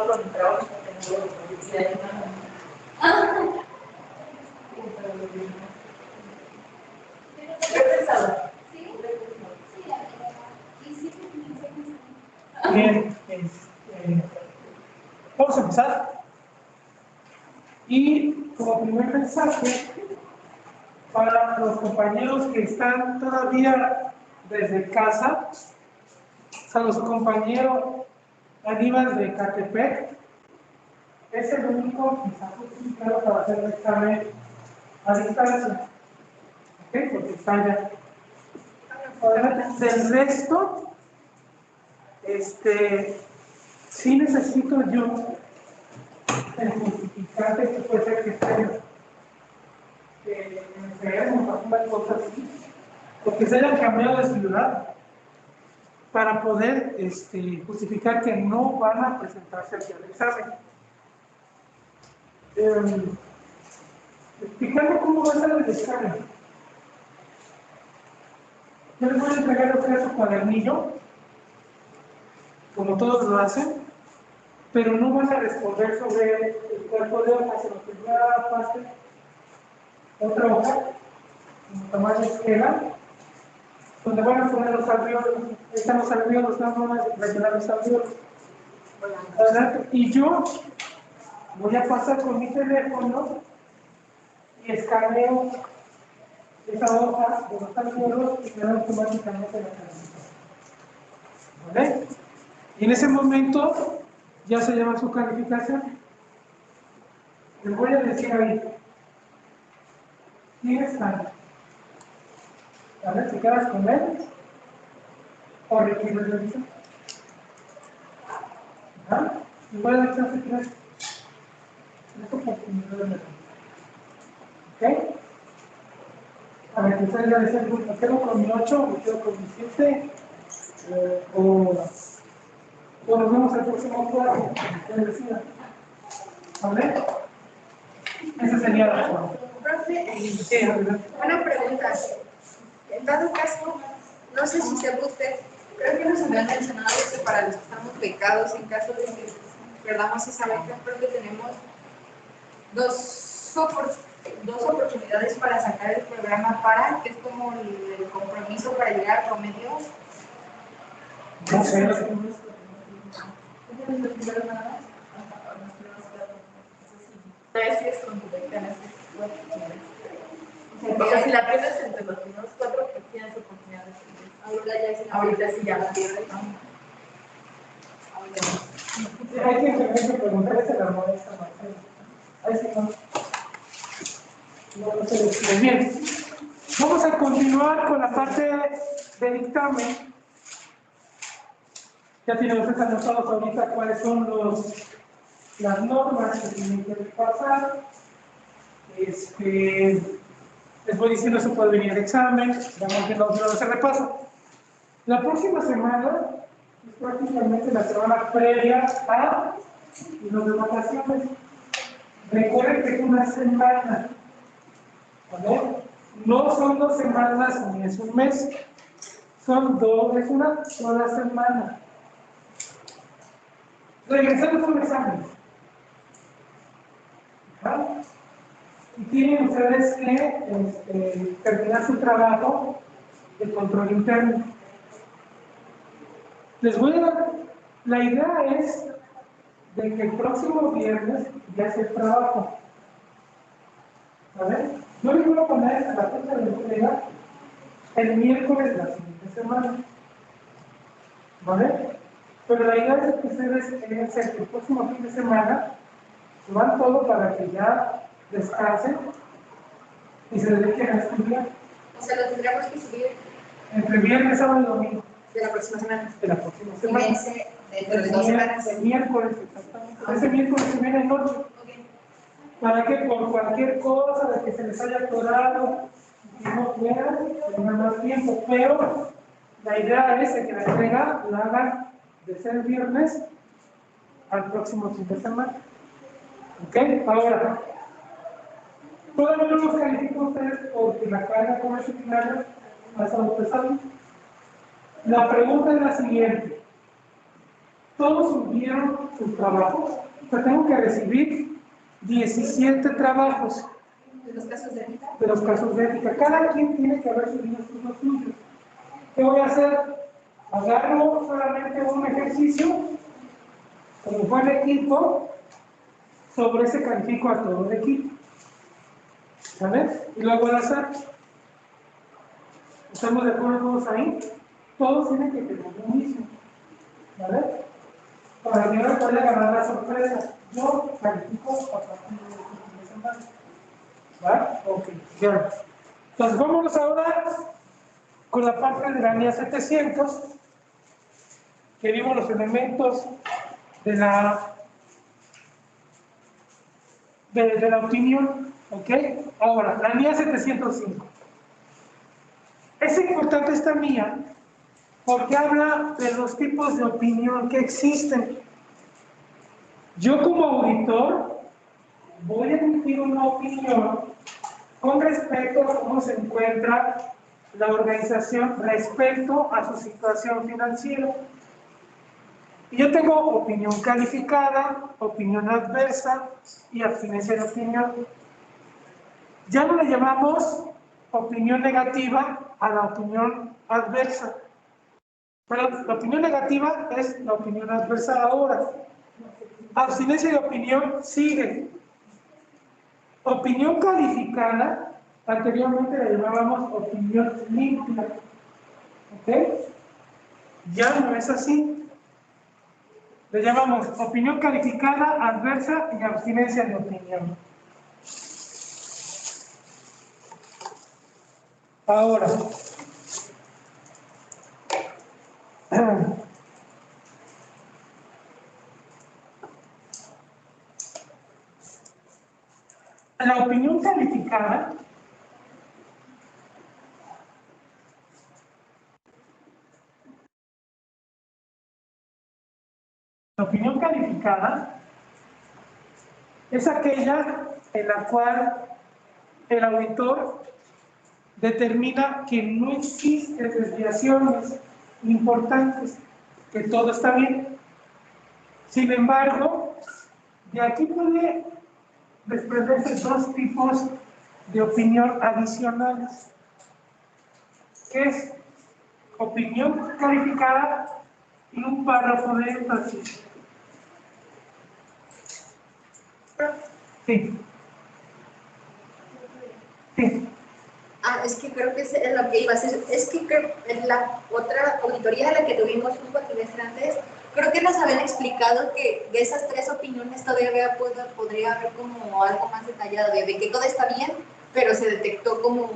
motivado con mi trabajo. ¿Qué he pensado? Bien, vamos a empezar. Y como primer mensaje, para los compañeros que están todavía desde casa, a los compañeros Aníbal de Catepec, es el único quizás justificado para hacer el examen a distancia. ¿Ok? Porque está allá. Del resto, sí necesito yo el justificante que puede ser que esté enfermos o alguna cosa así, porque se hayan cambiado de ciudad para poder justificar que no van a presentarse hacia el examen. Explicando cómo va a ser el examen. Yo les voy a entregar a ustedes su cuadernillo, como todos lo hacen, pero no van a responder sobre el cuerpo de hoja, sino que ya pasen otra hoja, como tamaño esquela, donde van a poner los alveolos. Ahí están los alveolos, no van a rellenar los alveolos. Adelante. Y yo voy a pasar con mi teléfono y escaneo esa hoja de los alveolos y me da automáticamente la calificación. ¿Vale? Y en ese momento ya se llama su calificación. Les voy a decir ahí, ¿quién está? A ver, si quedas con él o requieres revisar. ¿Ah? Igual a echarse tres oportunidades de revisar. ¿Ok? A ver, que ustedes ya decían, ¿me quedo con mi 8 o me quedo con mi 7? O nos vemos el próximo cuadro, ustedes decidan. ¿Vale? Esa sería la forma. Profe, Sí, adelante. una pregunta. En dado caso, no sé si sepa usted, creo que nos habían mencionado que para los que estamos becados, en caso de que perdamos esa beca, creo que tenemos dos oportunidades para sacar el programa para, que es como el compromiso para llegar a promedio. No sé. Gracias con tu beca en esas oportunidades. O sea, si la pierdes entre los primeros 4, pues tienes oportunidades. Ahorita sí ya la pierdes. Hay que preguntarse a la maestra Marcela. Ahí sí no. No se decide. Bien. Vamos a continuar con la parte de dictamen. Ya tienen ustedes anotados ahorita cuáles son las normas que tienen que pasar. Les voy diciendo si puede venir el examen, vamos viendo ese repaso. La próxima semana es prácticamente la semana previa a los de vacaciones. Recuerden que es una semana, ¿vale? No son 2 semanas ni es un mes, es una sola semana. Regresamos a un examen. ¿Vale? Y tienen ustedes que terminar su trabajo de control interno. Les voy a dar, la idea es de que el próximo viernes ya se trabajo. ¿Vale? Yo les voy a poner a la fecha de entrega el miércoles de la siguiente semana. ¿Vale? Pero la idea es que ustedes el próximo fin de semana suban todo para que ya descansen y se dediquen a estudiar. O sea, lo tendríamos que subir Entre viernes, sábado y domingo. de la próxima semana. De la próxima Y semana. vence dentro de 2 semanas. El miércoles, exactamente. Ese miércoles se viene noche. Para que por cualquier cosa de que se les haya atorado y no puedan, tengan más tiempo. Pero la idea es que la entrega la hagan de ser el viernes al próximo fin de semana. ¿Ok? Ahora, todavía no los califico a ustedes porque la carga comercial ha estado pesada. La pregunta es la siguiente. todos subieron sus trabajos. O sea, tengo que recibir 17 trabajos ¿De los casos de ética? de los casos de ética. Cada quien tiene que haber subido sus suyos. ¿Qué voy a hacer? Agarro solamente un ejercicio, como fue el equipo, sobre ese califico a todo el equipo. ¿Vale? Y luego al azar. ¿Estamos de acuerdo todos ahí? Todos tienen que tener lo mismo. ¿Vale? Para que no me pueda ganar la sorpresa. Yo califico a partir de semana. ¿Vale? Ok, ya. Entonces vámonos ahora con la parte de la NIA 700, que vimos los elementos de la opinión. ¿Ok? Ahora, la NIA 705. Es importante esta NIA porque habla de los tipos de opinión que existen. Yo como auditor voy a emitir una opinión con respecto a cómo se encuentra la organización respecto a su situación financiera. Y yo tengo opinión calificada, opinión adversa y abstinencia de opinión. Ya no le llamamos opinión negativa a la opinión adversa. Pero la opinión negativa es la opinión adversa ahora. Abstinencia de opinión sigue. Opinión calificada, anteriormente la llamábamos opinión limpia. ¿Ok? Ya no es así. Le llamamos opinión calificada, adversa y abstinencia de opinión. Ahora, la opinión calificada es aquella en la cual el auditor determina que no existen desviaciones importantes, que todo está bien. Sin embargo, de aquí puede desprenderse dos tipos de opinión adicionales, que es opinión calificada y un párrafo de énfasis. Sí. Sí. Es que creo que es lo que iba a hacer. Es que creo, en la otra auditoría de la que tuvimos un cuatrimestre antes, creo que nos habían explicado que de esas tres opiniones todavía podría haber como algo más detallado, de que todo está bien, pero se detectó como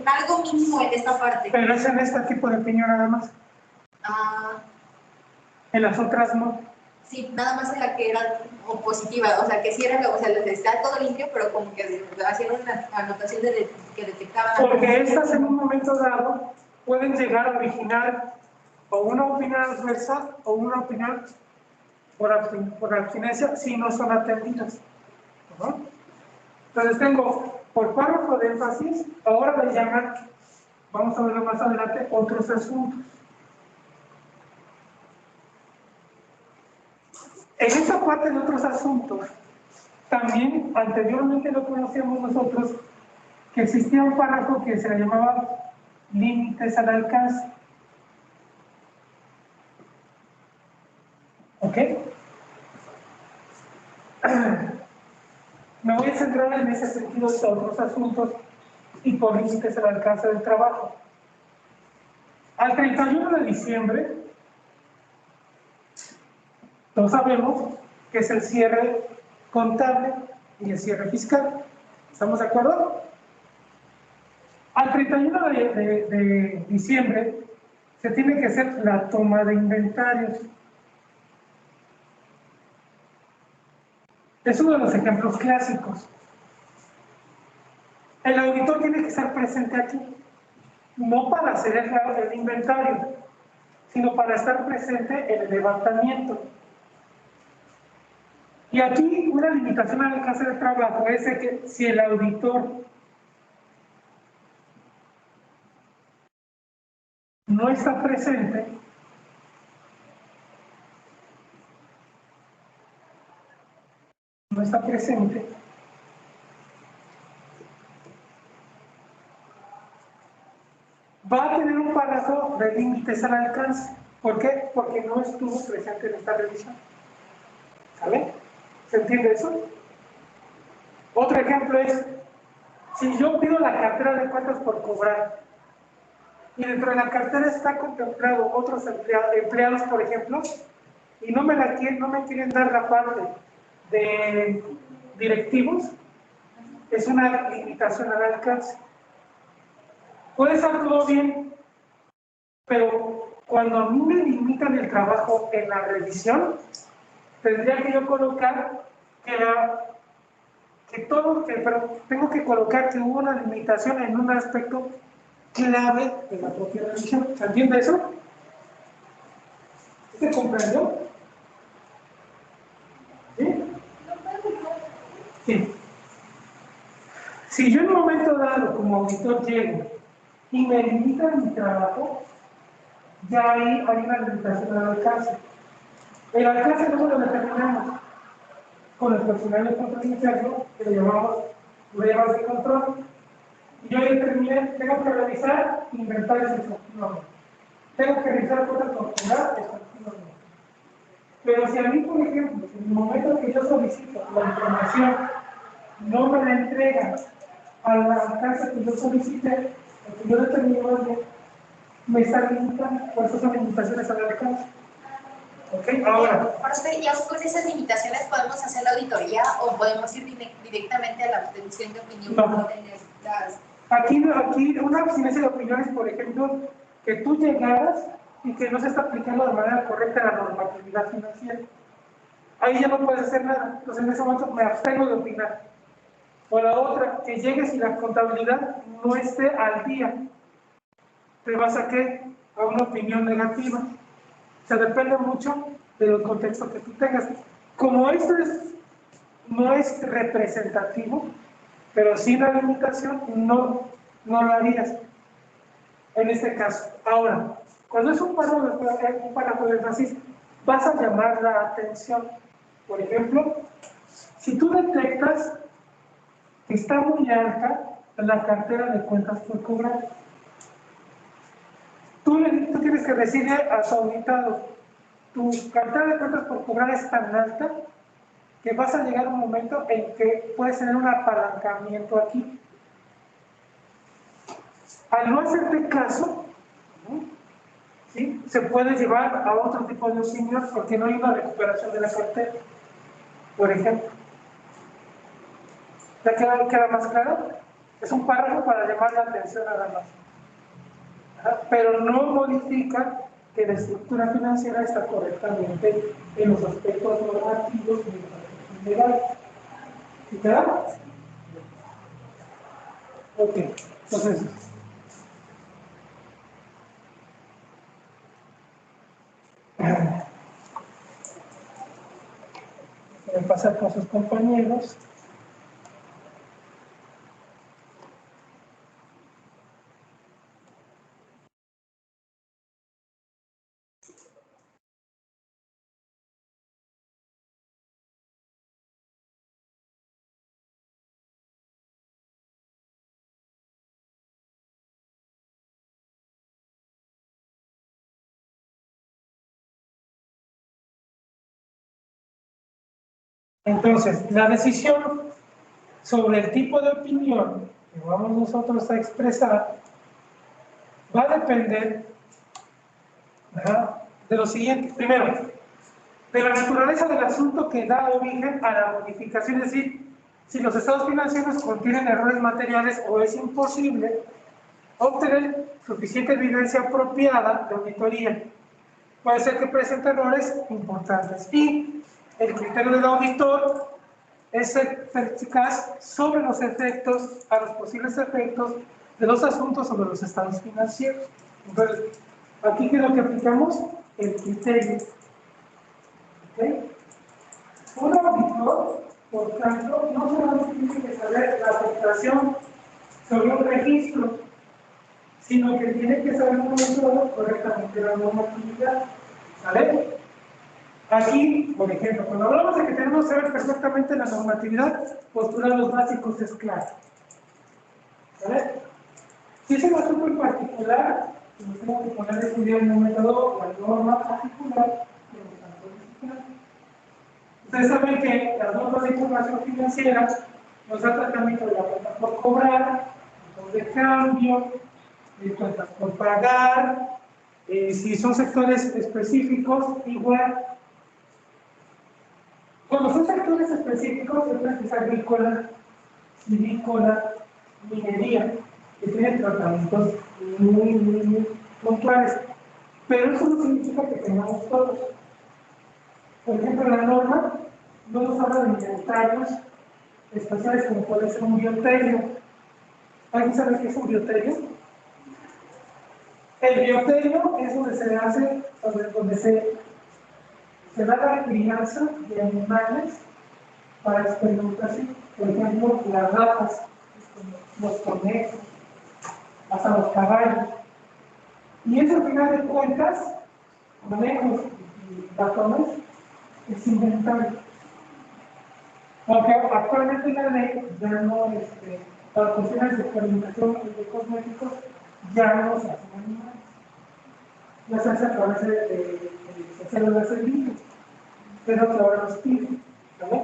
algo mínimo en esta parte. Pero es en este tipo de opinión nada más. En las otras no. Sí, nada más en la que era positiva, o sea, que sí era, o sea, les está todo limpio, pero como que hacían una anotación de que detectaban. Porque estas en un momento dado pueden llegar a originar o una opinión adversa o una opinión por abstinencia si no son atendidas. ¿No? Entonces tengo por párrafo de énfasis, ahora le llaman, vamos a verlo más adelante, otros asuntos. En esta parte de otros asuntos, también anteriormente lo conocíamos nosotros, que existía un párrafo que se le llamaba límites al alcance. ¿Ok? Me voy a centrar en ese sentido de otros asuntos y por límites al alcance del trabajo. Al 31 de diciembre, todos sabemos que es el cierre contable y el cierre fiscal. ¿Estamos de acuerdo? Al 31 de diciembre se tiene que hacer la toma de inventarios. Es uno de los ejemplos clásicos. El auditor tiene que estar presente aquí, no para hacer el inventario, sino para estar presente en el levantamiento. Y aquí una limitación al alcance del trabajo es de que si el auditor no está presente, no está presente, va a tener un párrafo de límites al alcance. ¿Por qué? Porque no estuvo presente en esta revisión. ¿Sale? ¿Se entiende eso? Otro ejemplo es, si yo pido la cartera de cuentas por cobrar y dentro de la cartera está contemplado otros empleados, por ejemplo, y no me quieren dar la parte de directivos, es una limitación al alcance. Puede estar todo bien, pero cuando a mí me limitan el trabajo en la revisión, tendría que yo colocar pero tengo que colocar que hubo una limitación en un aspecto clave de la propia revisión. ¿Se entiende eso? ¿Se comprendió? ¿Sí? Sí. Si yo en un momento dado como auditor llego y me limitan mi trabajo, ya ahí hay una limitación al alcance. El alcance no lo determinamos con el personal de control interno, que lo llamamos pruebas de control. Y yo determiné, tengo que revisar inventarios exhaustivamente. Tengo que revisar cosas corporales exhaustivamente. Pero si a mí, por ejemplo, en el momento que yo solicito la información, no me la entregan a la alcance que yo solicité, o que yo determiné, me están limitando, por eso son limitaciones al alcance. ¿Ok? Ahora. Y aún con esas limitaciones podemos hacer la auditoría o podemos ir directamente a la obtención de opinión. No. Aquí una abstinencia de opiniones, por ejemplo, que tú llegaras y que no se está aplicando de manera correcta la normatividad financiera. Ahí ya no puedes hacer nada. Entonces en ese momento me abstengo de opinar. O la otra, que llegues y la contabilidad no esté al día. ¿Te vas a qué? A una opinión negativa. O sea, depende mucho del contexto que tú tengas. Como esto no es representativo, pero sí una limitación, no lo harías en este caso. Ahora, cuando es un párrafo de énfasis, vas a llamar la atención. Por ejemplo, si tú detectas que está muy alta la cartera de cuentas por cobrar, tú tienes que decirle a su auditado, tu cartera de cuentas por cobrar es tan alta que vas a llegar a un momento en que puedes tener un apalancamiento aquí. Al no hacerte caso, ¿sí?, se puede llevar a otro tipo de opinión porque no hay una recuperación de la cartera, por ejemplo. ¿Ya queda más claro? Es un párrafo para llamar la atención nada más. Pero no modifica que la estructura financiera está correctamente en los aspectos normativos y en los aspectos legales. ¿Sí queda? Ok, entonces. Voy a pasar con sus compañeros. Entonces, la decisión sobre el tipo de opinión que vamos nosotros a expresar va a depender de lo siguiente. Primero, de la naturaleza del asunto que da origen a la modificación, es decir, si los estados financieros contienen errores materiales o es imposible obtener suficiente evidencia apropiada de auditoría. Puede ser que presente errores importantes y el criterio del auditor es ser eficaz sobre los efectos, a los posibles efectos de los asuntos sobre los estados financieros. Entonces, aquí ¿qué es lo que aplicamos? El criterio. ¿Okay? Un auditor, por tanto, no solamente tiene que saber la afectación sobre un registro, sino que tiene que saber monitorear correctamente la normatividad. ¿Vale? Aquí, por ejemplo, cuando hablamos de que tenemos que saber perfectamente la normatividad, postulados básicos es claro. ¿Vale? Si es un asunto en particular, nos tengo que poner a estudiar en un método la norma particular de los campos digitales. Ustedes saben que las normas de información financiera nos dan tratamiento de la cuenta por cobrar, tipos de cambio, de cuentas por pagar, si son sectores específicos, igual. Cuando son sectores específicos, es agrícola, silvícola, minería, que tienen tratamientos muy puntuales. Pero eso no significa que tengamos todos. Por ejemplo, la norma no nos habla de inventarios especiales como puede ser un bioterio. ¿Alguien sabe qué es un bioterio? El bioterio es donde se hace, donde se da la crianza de animales para experimentación. Por ejemplo, las ratas, los conejos, hasta los caballos. Y eso, al final de cuentas, conejos y ratones, es inventario. Aunque actualmente la ley ya no, para cuestiones de experimentación y de cosméticos, ya no se hacen animales. Ya se hace a través de células en vivo, pero que ahora los piden, ¿vale?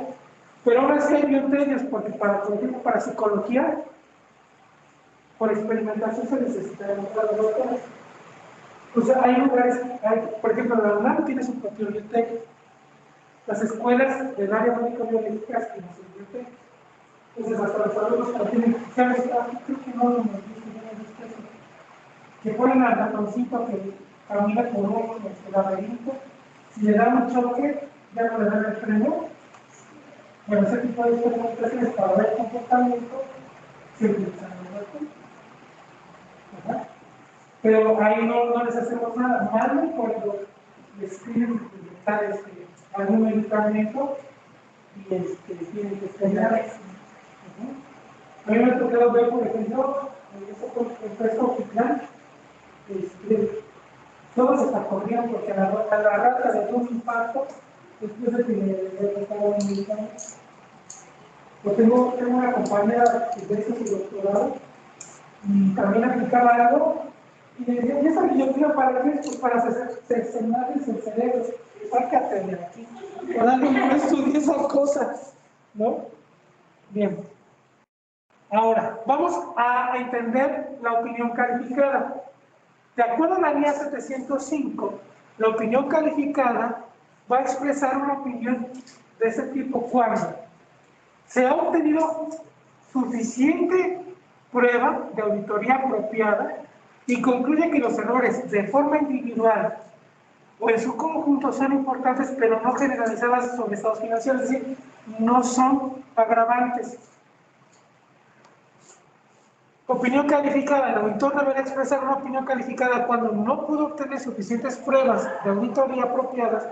Pero ahora sí hay bioterios, porque por ejemplo, para psicología, por experimentación se necesita demostrar laboratorios. O sea, hay lugares, por ejemplo, la UNAM tiene su propio bioterio. Las escuelas del área médico-biológica tienen su bioterio. Entonces, hasta los alumnos tienen, ¿sabes? Creo que no lo hemos visto, que ponen al ratoncito que camina por un laberinto, si le dan un choque, ya no le dan el freno. Bueno, ese tipo de experimentaciones para ver el comportamiento se utilizan en el ratones. ¿Verdad? Pero ahí no les hacemos nada malo cuando les piden implementar algún medicamento y tienen que esperar. A mí me ha tocado ver, por ejemplo, el presto oficial, todo se está corriendo porque a la rata le dio un impacto después de que le tocaba un medicamento. Yo tengo una compañera que hizo su doctorado y también aplicaba algo. Y le decía, ¿y esa guillotina para qué? Pues para cercenarles el cerebro. Sácate de aquí. Por algo no estudié esas cosas, ¿no? Bien. Ahora, vamos a entender la opinión calificada. De acuerdo a la guía 705, la opinión calificada va a expresar una opinión de ese tipo cuando se ha obtenido suficiente prueba de auditoría apropiada y concluye que los errores de forma individual o en su conjunto son importantes, pero no generalizadas sobre estados financieros, es decir, no son agravantes. Opinión calificada. El auditor deberá expresar una opinión calificada cuando no pudo obtener suficientes pruebas de auditoría apropiadas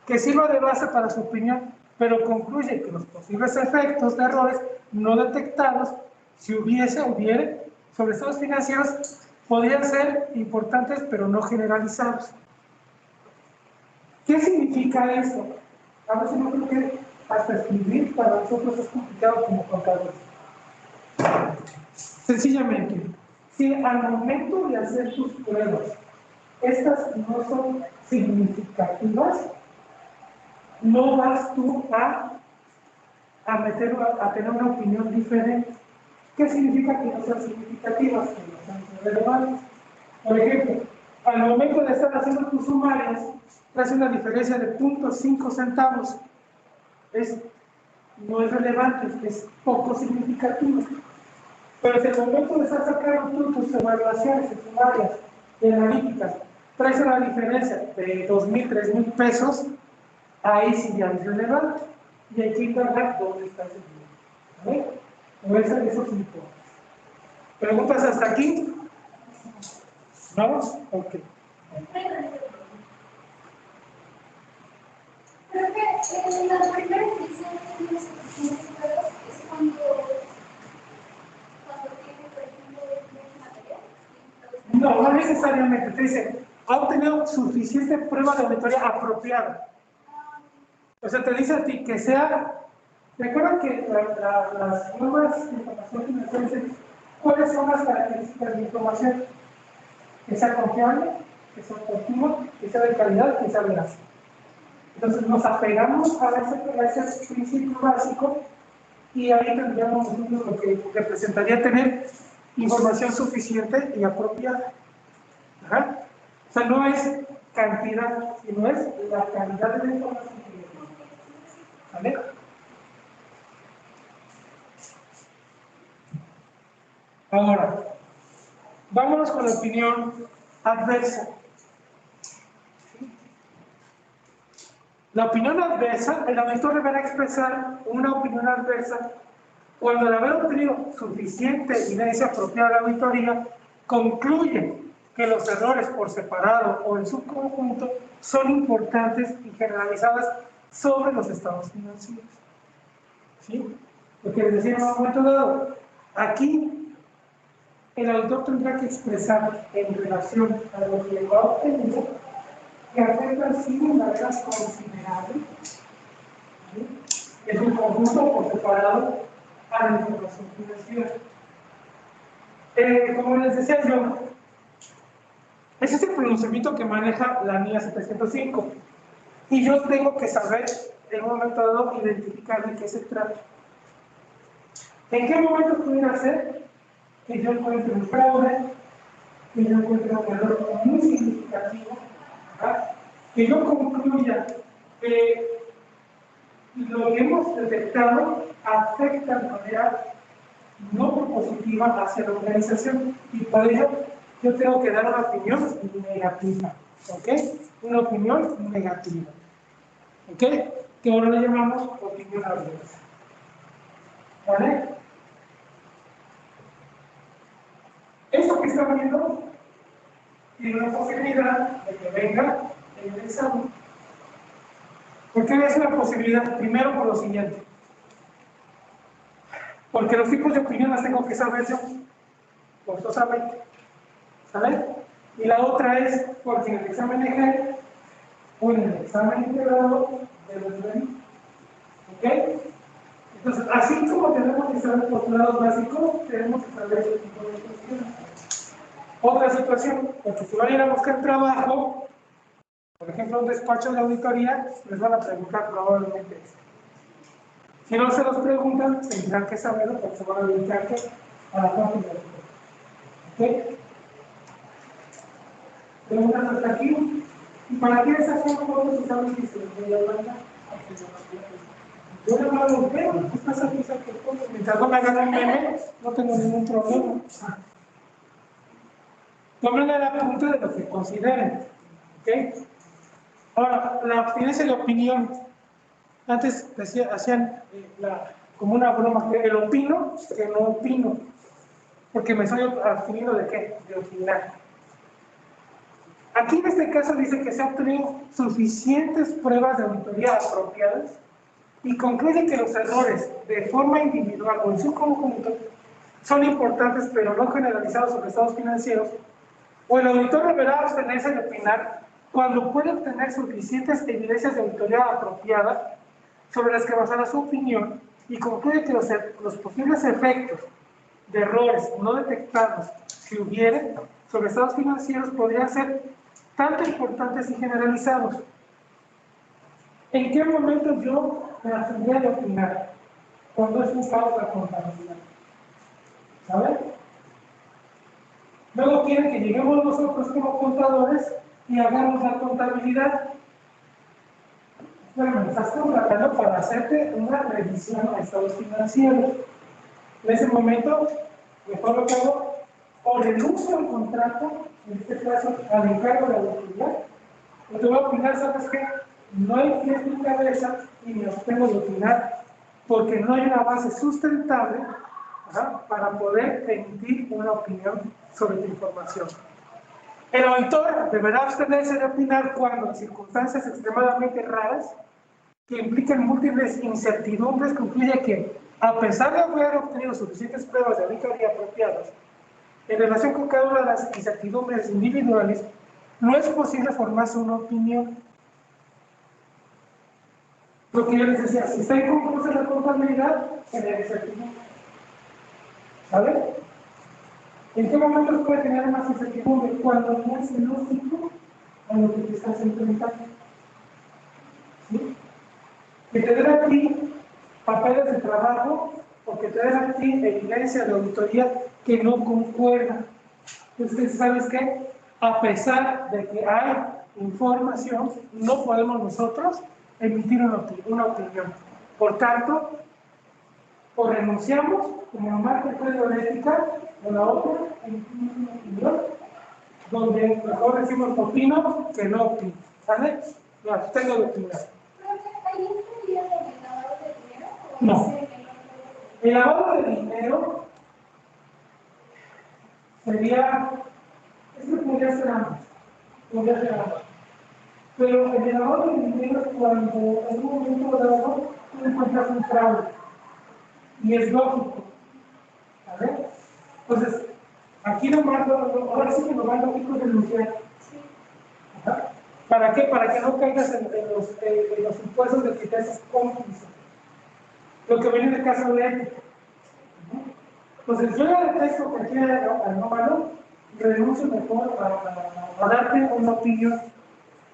que sirva de base para su opinión, pero concluye que los posibles efectos de errores no detectados, si hubiere, sobre estados financieros, podrían ser importantes, pero no generalizados. ¿Qué significa esto? A veces no creo que hasta escribir para nosotros es complicado como contadores. Sencillamente, si al momento de hacer tus pruebas, estas no son significativas, no vas tú a tener una opinión diferente. ¿Qué significa que no sean significativas? Que no sean relevantes. Por ejemplo, al momento de estar haciendo tus sumarias, traes una diferencia de 0.5 centavos. No es relevante, es poco significativo. Pero si al momento de estar sacando tus evaluaciones, sumarias y analíticas, traes una diferencia de 2,000, 3,000 pesos, ahí sí ya es relevante. Y hay que indagar dónde está ese dinero. ¿Vale? Esos importes. ¿Preguntas hasta aquí? ¿No? Ok. Creo que la primera edición de los certificados es cuando tiene, por ejemplo, material. No necesariamente. Te dice, ha obtenido suficiente prueba de auditoría apropiada. O sea, te dice a ti que sea. Recuerda que las normas de información financiera dicen cuáles son las características de información. Que sea confiable, que sea oportuno, que sea de calidad, que sea veraz. Entonces nos apegamos a ese principio básico y ahí tendríamos lo que representaría tener información suficiente y apropiada. Ajá. O sea, no es cantidad, sino es la calidad de la información que tenemos. ¿Vale? Ahora, vámonos con la opinión adversa. La opinión adversa, el auditor deberá expresar una opinión adversa cuando, al haber obtenido suficiente evidencia apropiada de la auditoría, concluye que los errores por separado o en su conjunto son importantes y generalizadas sobre los estados financieros. ¿Sí? Lo que les decía en un momento dado, aquí el auditor tendrá que expresar en relación a lo que ha obtenido que afectan sin manera considerable, ¿sí?, en su conjunto por separado a la información financiera. Como les decía yo, ese es el pronunciamiento que maneja la NIA 705 y yo tengo que saber en un momento dado identificar de qué se trata. ¿En qué momento pudiera ser que yo encuentre un fraude, que yo encuentre un error muy significativo, ¿verdad?, que yo concluya que lo que hemos detectado afecta de manera no propositiva hacia la organización y por ello yo tengo que dar una opinión negativa, ¿ok? Una opinión negativa, ¿ok? Que ahora le llamamos opinión adversa, ¿vale? Esto que están viendo tiene una posibilidad de que venga en el examen. ¿Por qué es una posibilidad? Primero por lo siguiente. Porque los tipos de opinión las tengo que saber yo, forzosamente. ¿Sabes? Y la otra es porque en el examen de GEL o en el examen integrado debo de venir. ¿Ok? Entonces, así como tenemos que saber postulados básicos, tenemos que saber ese tipo de cuestiones. Otra situación, porque si van a ir a buscar trabajo, por ejemplo, un despacho de auditoría, les van a preguntar probablemente esto. Si no se los preguntan, tendrán que saberlo porque se van a dedicar a la parte de la auditoría. ¿Ok? Preguntas hasta aquí. ¿Y para qué esas son fotos si saben que se les voy a mandar? Yo no lo veo, estás aquí, saca fotos. Mientras no me hagan un meme, no tengo ningún problema. Tomen el apunte de lo que consideren. ¿Ok? Ahora, la evidencia de opinión. Antes hacían como una broma, que el opino, que no opino. Porque me estoy absteniendo de qué? De opinar. Aquí en este caso dice que se han obtenido suficientes pruebas de auditoría apropiadas y concluye que los errores de forma individual o en su conjunto son importantes pero no generalizados sobre estados financieros, o el auditor deberá abstenerse de opinar cuando puede obtener suficientes evidencias de auditoría apropiada sobre las que basará su opinión y concluye que los posibles efectos de errores no detectados que hubiere sobre estados financieros podrían ser tanto importantes y generalizados. ¿En qué momento yo me abstendría de opinar? Cuando es un caos de contabilidad. ¿Sabes? Luego quieren que lleguemos nosotros como contadores y hagamos la contabilidad. Bueno, me estás contratando para hacerte una revisión a estados financieros. En ese momento, mejor lo que hago, o renuncio al contrato, en este caso, al encargo de la auditoría, o te voy a opinar, ¿sabes qué? No hay pie en mi cabeza y me abstengo de opinar porque no hay una base sustentable, ¿verdad?, para poder emitir una opinión sobre tu información. El auditor deberá abstenerse de opinar cuando en circunstancias extremadamente raras que implican múltiples incertidumbres concluye que, a pesar de haber obtenido suficientes pruebas de auditoría apropiadas, en relación con cada una de las incertidumbres individuales, no es posible formarse una opinión. Lo que yo les decía, si está inconclusa la contabilidad, genera incertidumbre. ¿Vale? ¿En qué momentos puede tener más incertidumbre? Cuando no es lógico a lo que te estás enfrentando. ¿Sí? Que te den a ti papeles de trabajo o que te den a ti evidencia de auditoría que no concuerda. Entonces, ¿sabes qué? A pesar de que hay información, no podemos nosotros emitir una opinión. Por tanto, o renunciamos, como lo marca el código de ética, o la otra, emitimos una opinión, donde mejor decimos opino que no opino. ¿Vale? No, tengo de opinar. ¿Ahí estaría lo del lavado de dinero? ¿O No. ese que no? El lavado de dinero sería, esto podría ser ambos, pero el lavado de dinero es cuando en un momento dado tú encuentras un fraude, y es lógico, ¿vale? Entonces, aquí ahora sí que lo más lógico es denunciar. ¿Ajá? ¿Para qué? Para que no caigas en los impuestos de que te haces cómplice. Lo que viene del caso de ética. Entonces, yo ya detesto que aquí al nómalo, renuncio mejor a darte una opinión.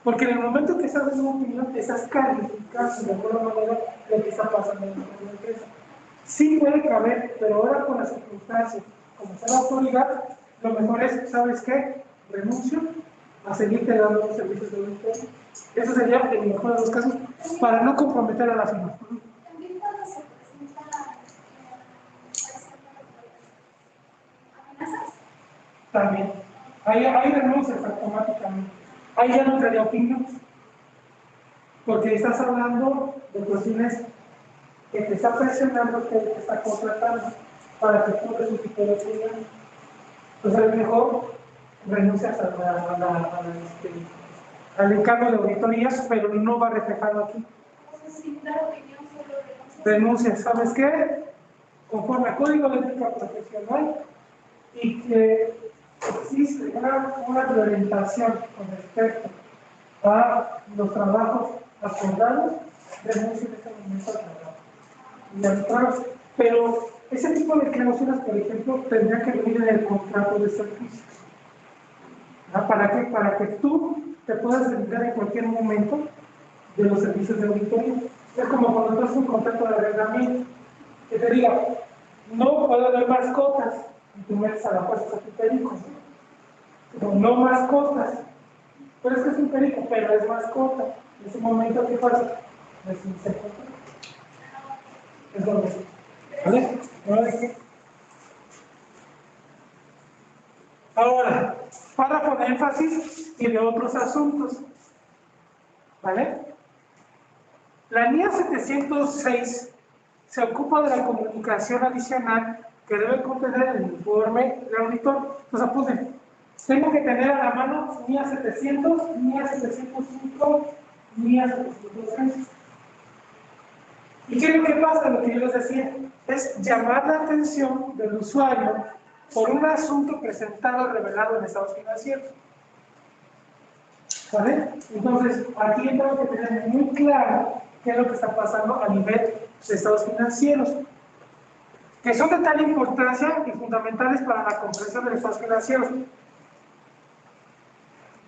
Porque en el momento que estás dando una opinión, estás calificando de alguna manera lo que está pasando en la empresa. Sí puede caber, pero ahora con las circunstancias, como sea la autoridad, lo mejor es, ¿sabes qué? Renuncio a seguirte dando los servicios de auditoría. Eso sería el mejor de los casos, para no comprometer a la firma. También cuando se presentan amenazas. También. Hay renuncias automáticamente. Ahí ya no traería opinión, porque estás hablando de cuestiones que te está presionando, que te está contratando para que tú des un tipo de opinión. Entonces, es mejor renuncias al encargo de auditorías, pero no va reflejado aquí. Entonces, sin dar opinión, solo Renuncias, ¿sabes qué? Conforme al Código de Ética Profesional y que existe una orientación con respecto a los trabajos acordados, renuncia en este momento al trabajo. Y al trabajo. Pero ese tipo de cláusulas, por ejemplo, tendría que venir en el contrato de servicios. ¿Para qué? Para que tú te puedas dedicar en cualquier momento de los servicios de auditoría. Es como cuando tú haces un contrato de arrendamiento, que te diga, no puedo haber mascotas, y tú metes a la fuerza a tu perico. No mascotas. Pero es que es un perico, pero es mascota. En ese momento, ¿qué pasa? Es un seco. Es lo mismo. ¿Vale? ¿Vale? Ahora, párrafo de énfasis y de otros asuntos. ¿Vale? La NIA 706 se ocupa de la comunicación adicional que debe contener el informe del auditor. Entonces apunten, tengo que tener a la mano NIA 700, NIA 705, NIA 706. ¿Y qué es lo que pasa? Lo que yo les decía, es llamar la atención del usuario por un asunto presentado o revelado en estados financieros. ¿Vale? Entonces, aquí tengo que tener muy claro qué es lo que está pasando a nivel de estados financieros, que son de tal importancia y fundamentales para la comprensión de los estados financieros.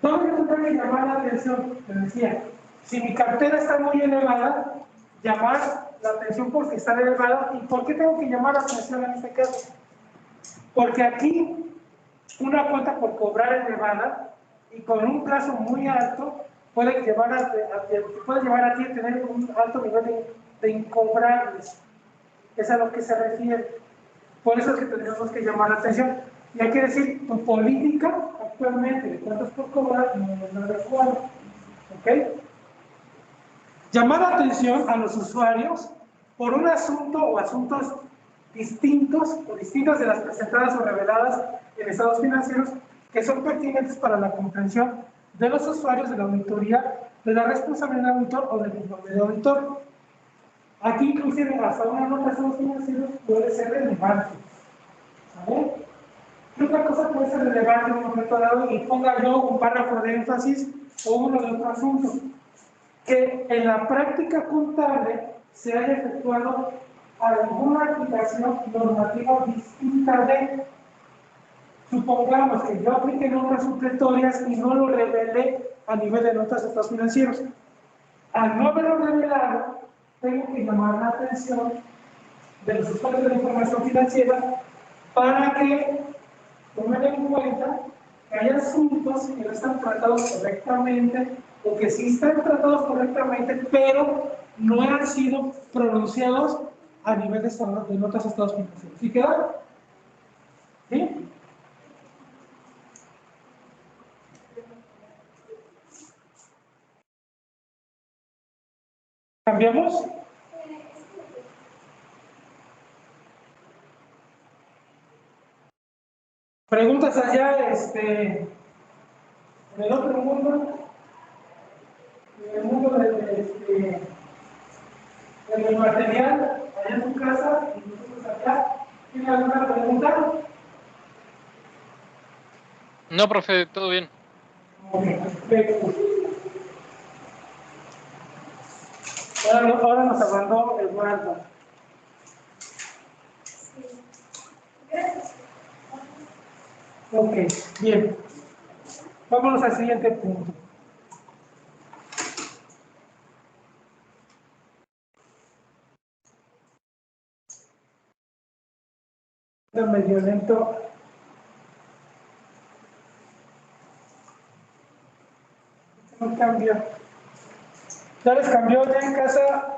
¿Dónde tengo que llamar la atención? Les decía, si mi cartera está muy elevada, llamar la atención porque está elevada. ¿Y por qué tengo que llamar la atención en este caso? Porque aquí una cuenta por cobrar elevada y con un plazo muy alto puede llevar a ti a tener un alto nivel de incobrables. Es a lo que se refiere. Por eso es que tendríamos que llamar la atención. Y hay que decir, tu política actualmente de cuentas por cobrar no es la adecuada. ¿Ok? Llamar la atención a los usuarios por un asunto o asuntos distintos o distintas de las presentadas o reveladas en estados financieros que son pertinentes para la comprensión de los usuarios de la auditoría, de la responsabilidad del auditor o del informe del auditor. Aquí inclusive hasta una nota de estados financieros puede ser relevante. ¿Vale? ¿Qué otra cosa puede ser relevante en un momento dado y ponga yo un párrafo de énfasis o uno de otro asunto? que en la práctica contable se haya efectuado alguna aplicación normativa distinta de, supongamos que yo apliqué normas supletorias y no lo revelé a nivel de notas de estados financieros. Al no haberlo revelado, tengo que llamar la atención de los usuarios de la información financiera para que tomen en cuenta que hay asuntos que no están tratados correctamente o que sí están tratados correctamente, pero no han sido pronunciados a nivel de notas de estados financieros. ¿Sí queda? ¿Sí? ¿Cambiamos? Preguntas allá, en el otro mundo, en el mundo del material, allá en tu casa, y nosotros acá. ¿Tiene alguna pregunta? No, profe, todo bien. Ok, perfecto. Ahora nos hablando Eduardo. Ok, bien. Vámonos al siguiente punto. Medio lento. Un cambio. ¿Ya les cambió ya en casa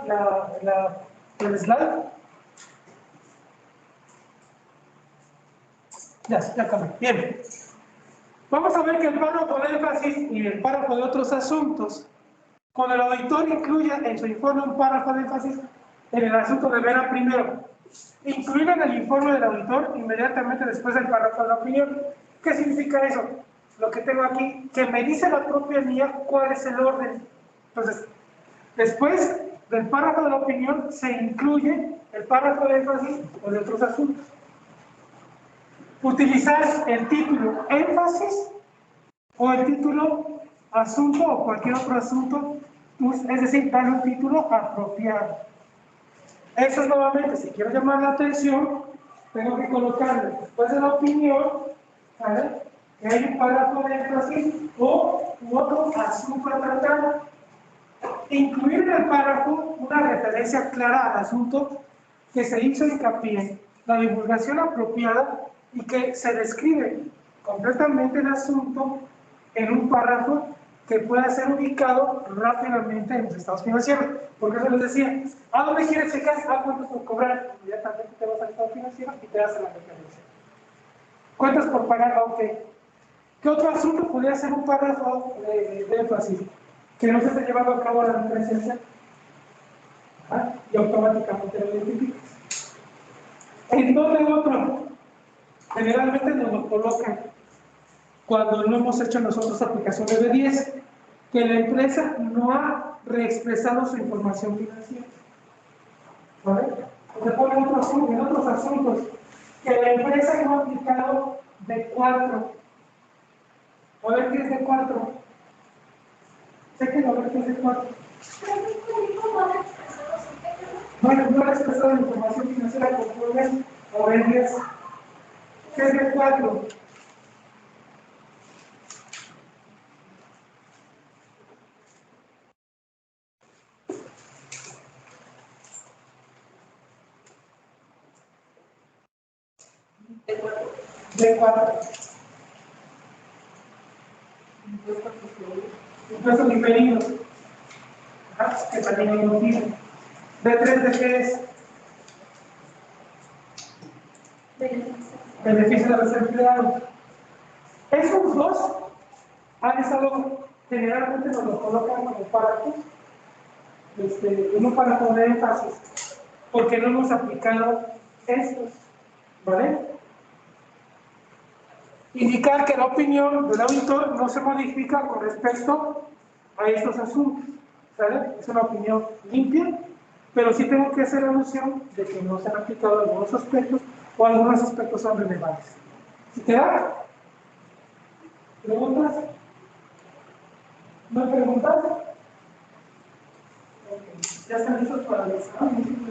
el slide? Ya cambió. Bien. Vamos a ver que el párrafo de énfasis y el párrafo de otros asuntos, cuando el auditor incluye en su informe un párrafo de énfasis en el asunto deberá primero incluir en el informe del auditor inmediatamente después del párrafo de la opinión. ¿Qué significa eso? Lo que tengo aquí, que me dice la propia mía cuál es el orden. Entonces, después del párrafo de la opinión se incluye el párrafo de énfasis o de otros asuntos. Utilizar el título énfasis o el título asunto o cualquier otro asunto, es decir, darle un título apropiado. Eso es nuevamente, si quiero llamar la atención, tengo que colocarle después de la opinión, ¿vale?, que hay un párrafo de énfasis o otro asunto a tratar. Incluir en el párrafo una referencia clara al asunto que se hizo hincapié, la divulgación apropiada y que se describe completamente el asunto en un párrafo que pueda ser ubicado rápidamente en los estados financieros. Porque se les decía, ¿a dónde quieres checar? ¿A cuántos por cobrar? Inmediatamente te vas al estado financiero y te hacen la referencia. ¿Cuántos por pagar? Ok. ¿Qué otro asunto podría ser un párrafo de énfasis? Que no se esté llevando a cabo la presencia y automáticamente lo identificas. ¿En dónde otro? Generalmente nos lo colocan cuando no hemos hecho nosotros aplicación de 10, que la empresa no ha reexpresado su información financiera. ¿Vale? Se ponen en otros asuntos, que la empresa no ha aplicado D4. A ver qué es D4. Sé que no ver qué es D4. Bueno, no ha expresado la información financiera conforme a B10. ¿Qué es D4? D4. Impuestos diferidos. Que también lo tiene. D3 de qué es? Beneficio de los empleados. Esos dos han estado, generalmente nos lo colocan como párrafos, uno para poner énfasis, porque no hemos aplicado estos, ¿vale? Indicar que la opinión del auditor no se modifica con respecto a estos asuntos, ¿vale? Es una opinión limpia, pero sí tengo que hacer alusión de que no se han aplicado algunos aspectos o algunos aspectos son relevantes. ¿Sí queda? ¿Preguntas? ¿No hay preguntas? ¿Ya están listos para el examen?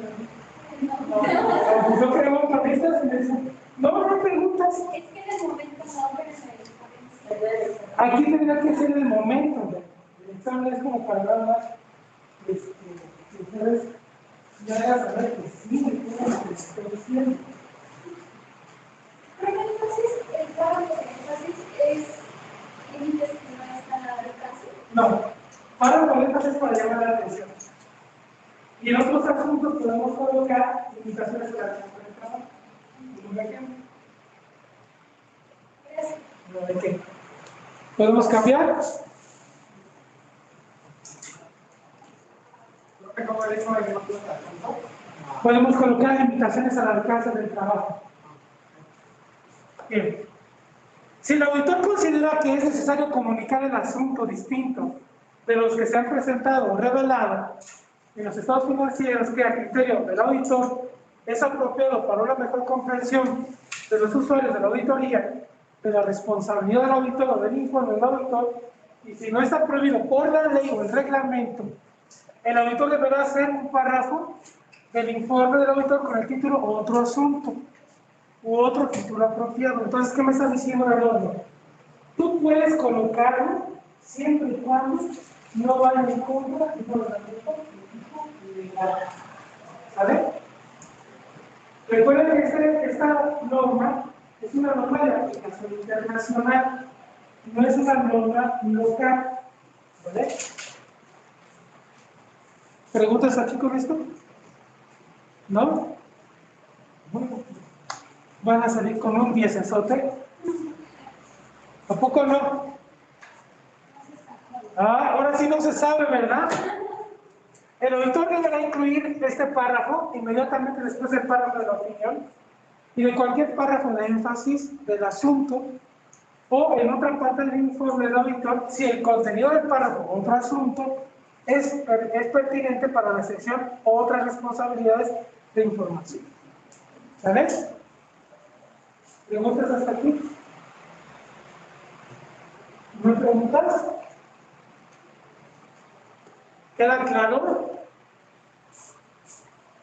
No, yo creo preguntas y me dicen, no preguntas. Es que en el momento no, pero en el examen sí. Aquí tendría que ser el momento. El examen es como para nada más. Que ustedes ya deben saber que sí, todo lo que les estoy diciendo. Pero entonces, el párrafo de énfasis es límites que no están al alcance. No, párrafo de énfasis es para llamar la atención. Y en otros asuntos podemos colocar limitaciones para el trabajo. ¿Un ejemplo? No, ¿de qué? ¿Podemos cambiar? Podemos colocar limitaciones al alcance del trabajo. Bien. Si el auditor considera que es necesario comunicar el asunto distinto de los que se han presentado o revelado en los estados financieros que a criterio del auditor es apropiado para una mejor comprensión de los usuarios de la auditoría, de la responsabilidad del auditor o del informe del auditor, y si no está prohibido por la ley o el reglamento, el auditor deberá hacer un párrafo del informe del auditor con el título "Otro asunto" u otro título apropiado. Entonces, ¿qué me está diciendo la norma? Tú puedes colocarlo siempre y cuando no vaya en contra de los reglamentos legal. ¿Vale? Recuerden que esta norma es una norma de aplicación internacional, no es una norma local. ¿Vale? ¿Preguntas aquí con esto? ¿No? Bueno, van a salir con un 10 azote. ¿A poco no? Ah, ahora sí no se sabe, ¿verdad? El auditor deberá incluir este párrafo inmediatamente después del párrafo de la opinión y de cualquier párrafo de énfasis del asunto o en otra parte del informe del auditor si el contenido del párrafo o otro asunto es pertinente para la sección o otras responsabilidades de información. ¿Sabes? ¿Preguntas hasta aquí? ¿No hay preguntas? ¿Queda claro?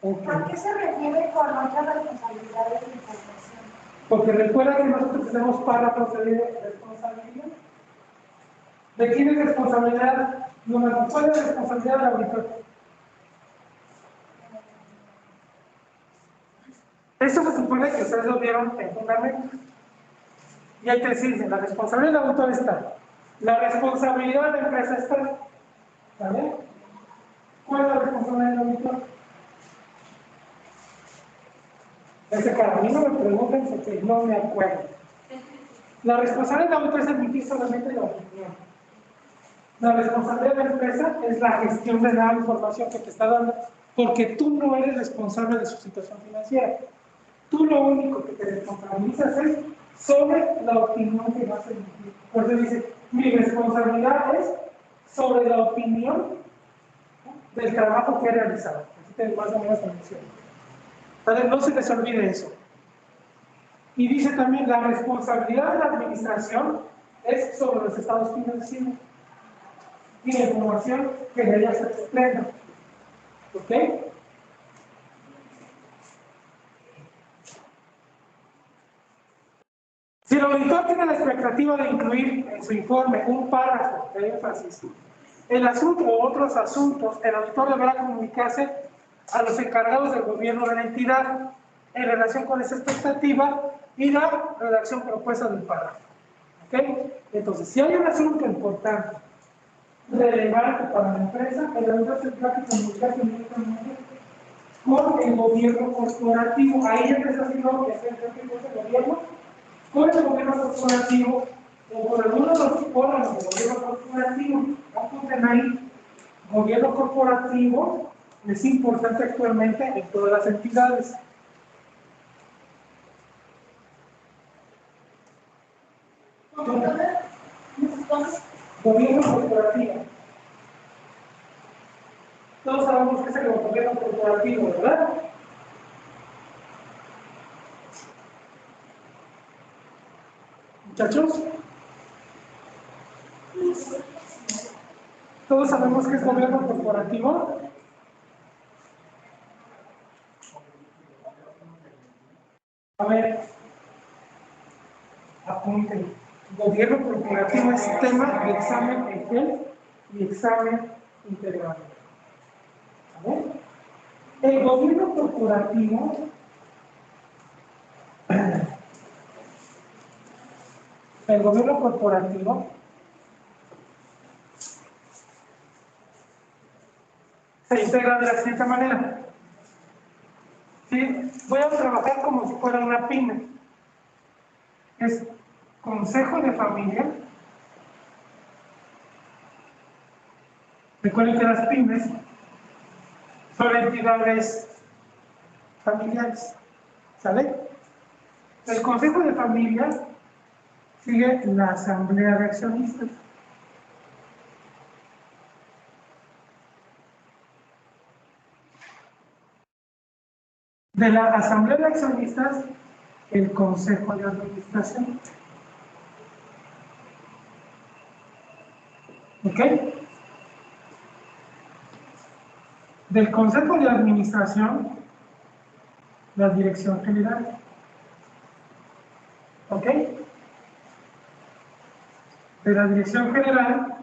Okay. ¿A qué se refiere con otras responsabilidades de información? Porque recuerda que nosotros tenemos párrafos de responsabilidad. ¿De quién es responsabilidad? ¿Cuál es la responsabilidad del auditor? Eso se supone que ustedes lo vieron en fundamento. Y hay que decirse, la responsabilidad del auditor está. La responsabilidad de la empresa está. ¿Vale? ¿Cuál es la responsabilidad del auditor? Ese cara, a mí no me pregunten porque no me acuerdo. La responsabilidad del auditor es emitir solamente la opinión. La responsabilidad de la empresa es la gestión de la información que te está dando, porque tú no eres responsable de su situación financiera. Tú lo único que te responsabilizas es sobre la opinión que vas a emitir. Por eso dice, mi responsabilidad es sobre la opinión del trabajo que he realizado. Así te más o menos menciona. Entonces, no se les olvide eso. Y dice también, la responsabilidad de la administración es sobre los estados financieros y la información que de ella se desprenda. ¿Ok? Si el auditor tiene la expectativa de incluir en su informe un párrafo de énfasis, el asunto u otros asuntos, el auditor deberá comunicarse a los encargados del gobierno de la entidad en relación con esa expectativa y la redacción propuesta del párrafo. ¿Ok? Entonces, si hay un asunto importante, relevante para la empresa, el auditor tendrá que comunicarse inmediatamente con el gobierno corporativo. Ahí ya está haciendo el gobierno, con el gobierno corporativo o con alguno de los órganos del gobierno corporativo. Apunten ahí, gobierno corporativo es importante actualmente en todas las entidades. Gobierno corporativo. Todos sabemos que es el gobierno corporativo, ¿verdad? Muchachos, todos sabemos que es gobierno corporativo. A ver, apunten. Gobierno corporativo es tema de examen EGEL y examen integral. A ver. El gobierno corporativo se integra de la siguiente manera. ¿Sí? Voy a trabajar como si fuera una pyme. Es consejo de familia. Recuerden que las pymes son entidades familiares. ¿Sale? El consejo de familia sigue la asamblea de accionistas. De la asamblea de accionistas, el consejo de administración. ¿Ok? Del consejo de administración, la dirección general. ¿Ok? De la dirección general,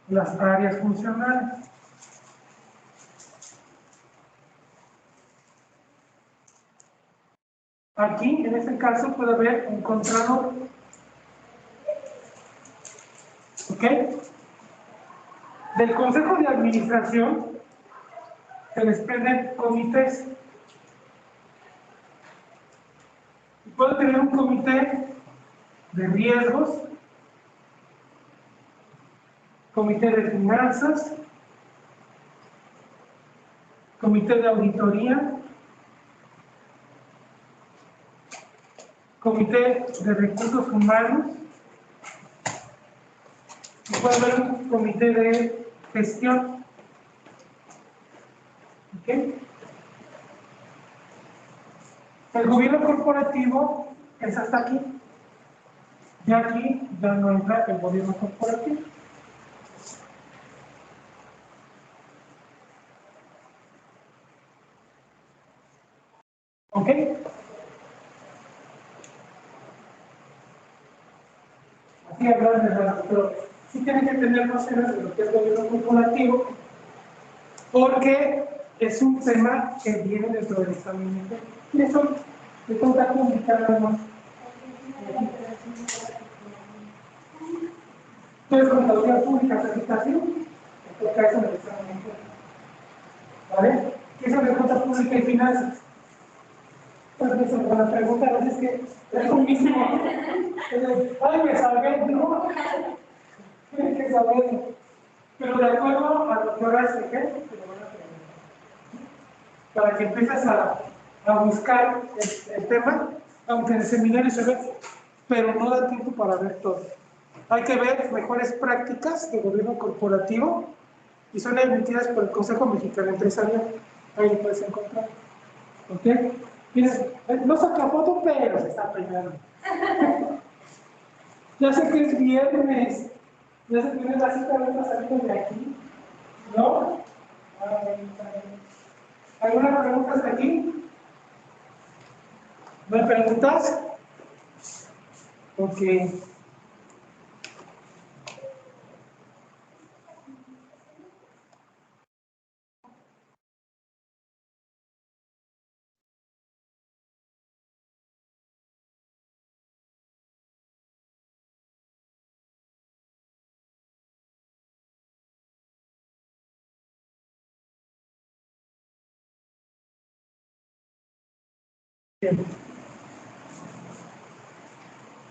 las áreas funcionales. Aquí, en este caso, puede haber un contralor. ¿Ok? Del consejo de administración se desprenden comités. Y puede tener un comité de riesgos, comité de finanzas, comité de auditoría, comité de recursos humanos, y puede haber un comité de gestión. ¿Ok? El gobierno corporativo es hasta aquí. Y aquí ya no entra el gobierno corporativo. ¿Ok? Aquí hablan de nada, pero sí tienen que tener nociones de lo que es gobierno corporativo, porque es un tema que viene dentro del examen. ¿Quiénes son? De cuenta pública nada más. Entonces, contaduría pública, certificación, toca eso en el examen. ¿Vale? ¿Qué son de cuenta pública y finanzas? Pues eso, con la pregunta a veces que es lo mismo. Ay, me salvé, no. Tienen que saberlo. Pero de acuerdo a lo que ahora es ejemplo, te lo van a preguntar. Para que empieces a buscar el tema, aunque en el seminario se ve, pero no da tiempo para ver todo. Hay que ver mejores prácticas de gobierno corporativo y son emitidas por el Consejo Mexicano Empresarial. Ahí lo puedes encontrar. ¿Ok? Miren, no saca foto, pero se está peinando. Ya sé que es viernes. Ya se tiene la cita de otros amigos de aquí. ¿No? ¿Alguna pregunta hasta aquí? ¿No hay preguntas? Ok. Bien.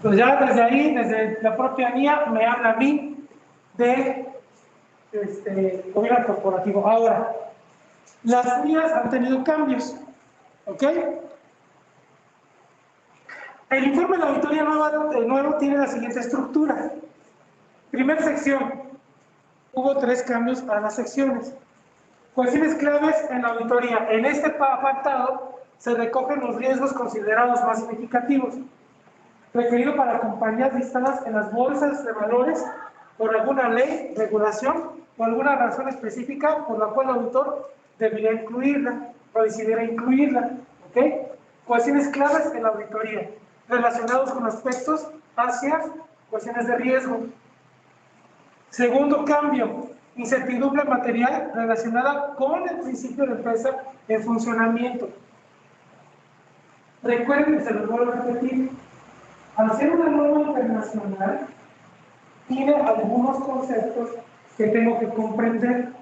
Pues ya desde ahí, desde la propia NIA, me habla a mí de gobierno corporativo. Ahora, las NIAs han tenido cambios. ¿Ok? El informe de la auditoría nuevo tiene la siguiente estructura. Primera sección. Hubo 3 cambios a las secciones. Cuestiones claves en la auditoría. En este apartado se recogen los riesgos considerados más significativos, referido para compañías listadas en las bolsas de valores por alguna ley, regulación o alguna razón específica por la cual el auditor debería incluirla o decidiera incluirla. ¿Ok? Cuestiones claves en la auditoría, relacionados con aspectos hacia cuestiones de riesgo. Segundo cambio, incertidumbre material relacionada con el principio de empresa en funcionamiento. Recuerden que se los vuelvo a repetir, al ser una norma internacional, tiene algunos conceptos que tengo que comprender.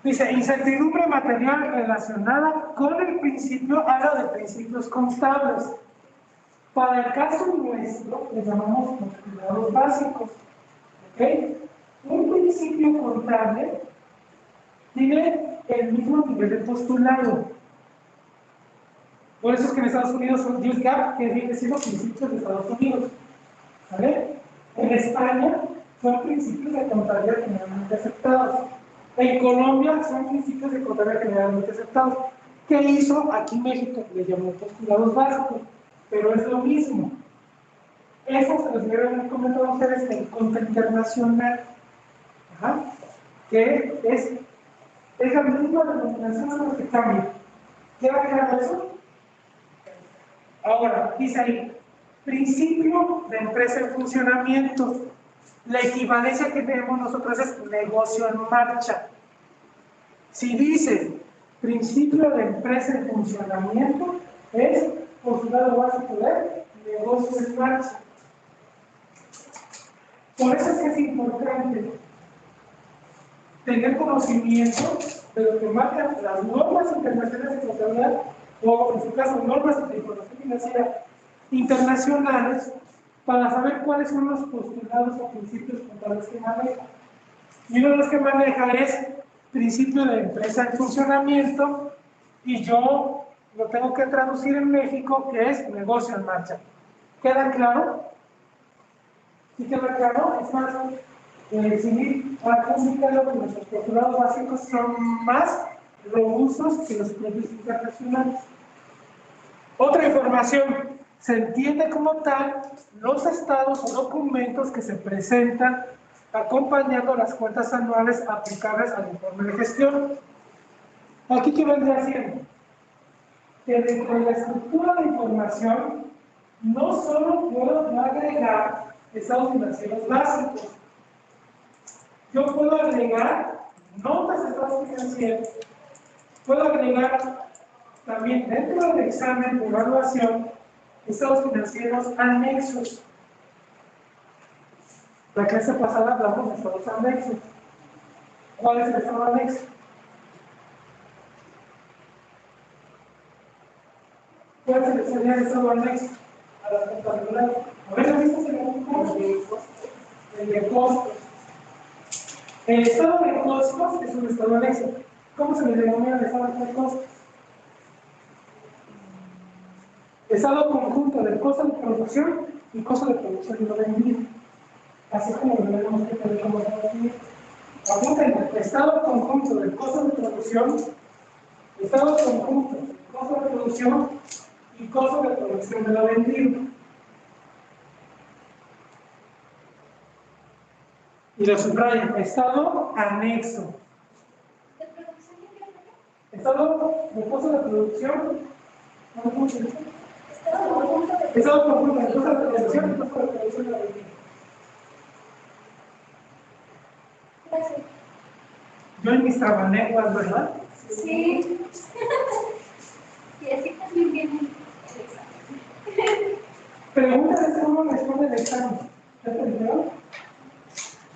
Dice, incertidumbre material relacionada con el principio, habla de principios contables. Para el caso nuestro, le llamamos postulados básicos. ¿Ok? Un principio contable tiene el mismo nivel de postulado. Por eso es que en Estados Unidos son 10 GAAP, que viene siendo principios de Estados Unidos. ¿Vale? En España son principios de contabilidad generalmente aceptados. En Colombia son principios de contabilidad generalmente aceptados. ¿Qué hizo aquí México? Le llamó postulados básicos, pero es lo mismo. Eso se los dieron comentado a ustedes en Conta Internacional, que es la misma denominación de lo que cambia. ¿Queda claro eso? Ahora, dice ahí, principio de empresa en funcionamiento. La equivalencia que tenemos nosotros es negocio en marcha. Si dice principio de empresa en funcionamiento, es postulado básico de negocio en marcha. Por eso es que es importante tener conocimiento de lo que marcan las normas internacionales de contabilidad, o en su caso normas de información financiera internacionales, para saber cuáles son los postulados o principios contables que maneja. Y uno de los que maneja es principio de empresa en funcionamiento, y yo lo tengo que traducir en México, que es negocio en marcha. ¿Queda claro? ¿Sí queda claro? Es más, sí, para comunicarlo que nuestros postulados básicos son más robustos que los propios internacionales. Otra información, se entiende como tal los estados o documentos que se presentan acompañando las cuentas anuales aplicables al informe de gestión. Aquí, ¿qué vendría haciendo? Que dentro de la estructura de información no solo puedo agregar estados financieros básicos, yo puedo agregar notas de estados financieros, puedo agregar también dentro del examen de evaluación estados financieros anexos. La clase pasada hablamos de estados anexos. ¿Cuál es el estado anexo? ¿Cuál sería el estado anexo a la contabilidad? A ver, ¿viste el de costos? El estado de costos es un estado anexo. ¿Cómo se le denomina el estado de costos? Estado conjunto del costo de producción y costo de producción y lo vendido. Así como lo tenemos que tener como conocimiento. Apunten, estado conjunto del costo de producción, estado conjunto del costo de producción y costo de producción de lo vendido. Y lo subrayo, estado anexo. Estado de costo de producción, ¿cómo se dice? Estado conjunto del costo de producción y costo de producción de lo vendido. Yo en mis trabalenguas, ¿verdad? Sí. Y así también viene el examen. Pregúntales cómo responde el examen. ¿Ya te dijeron?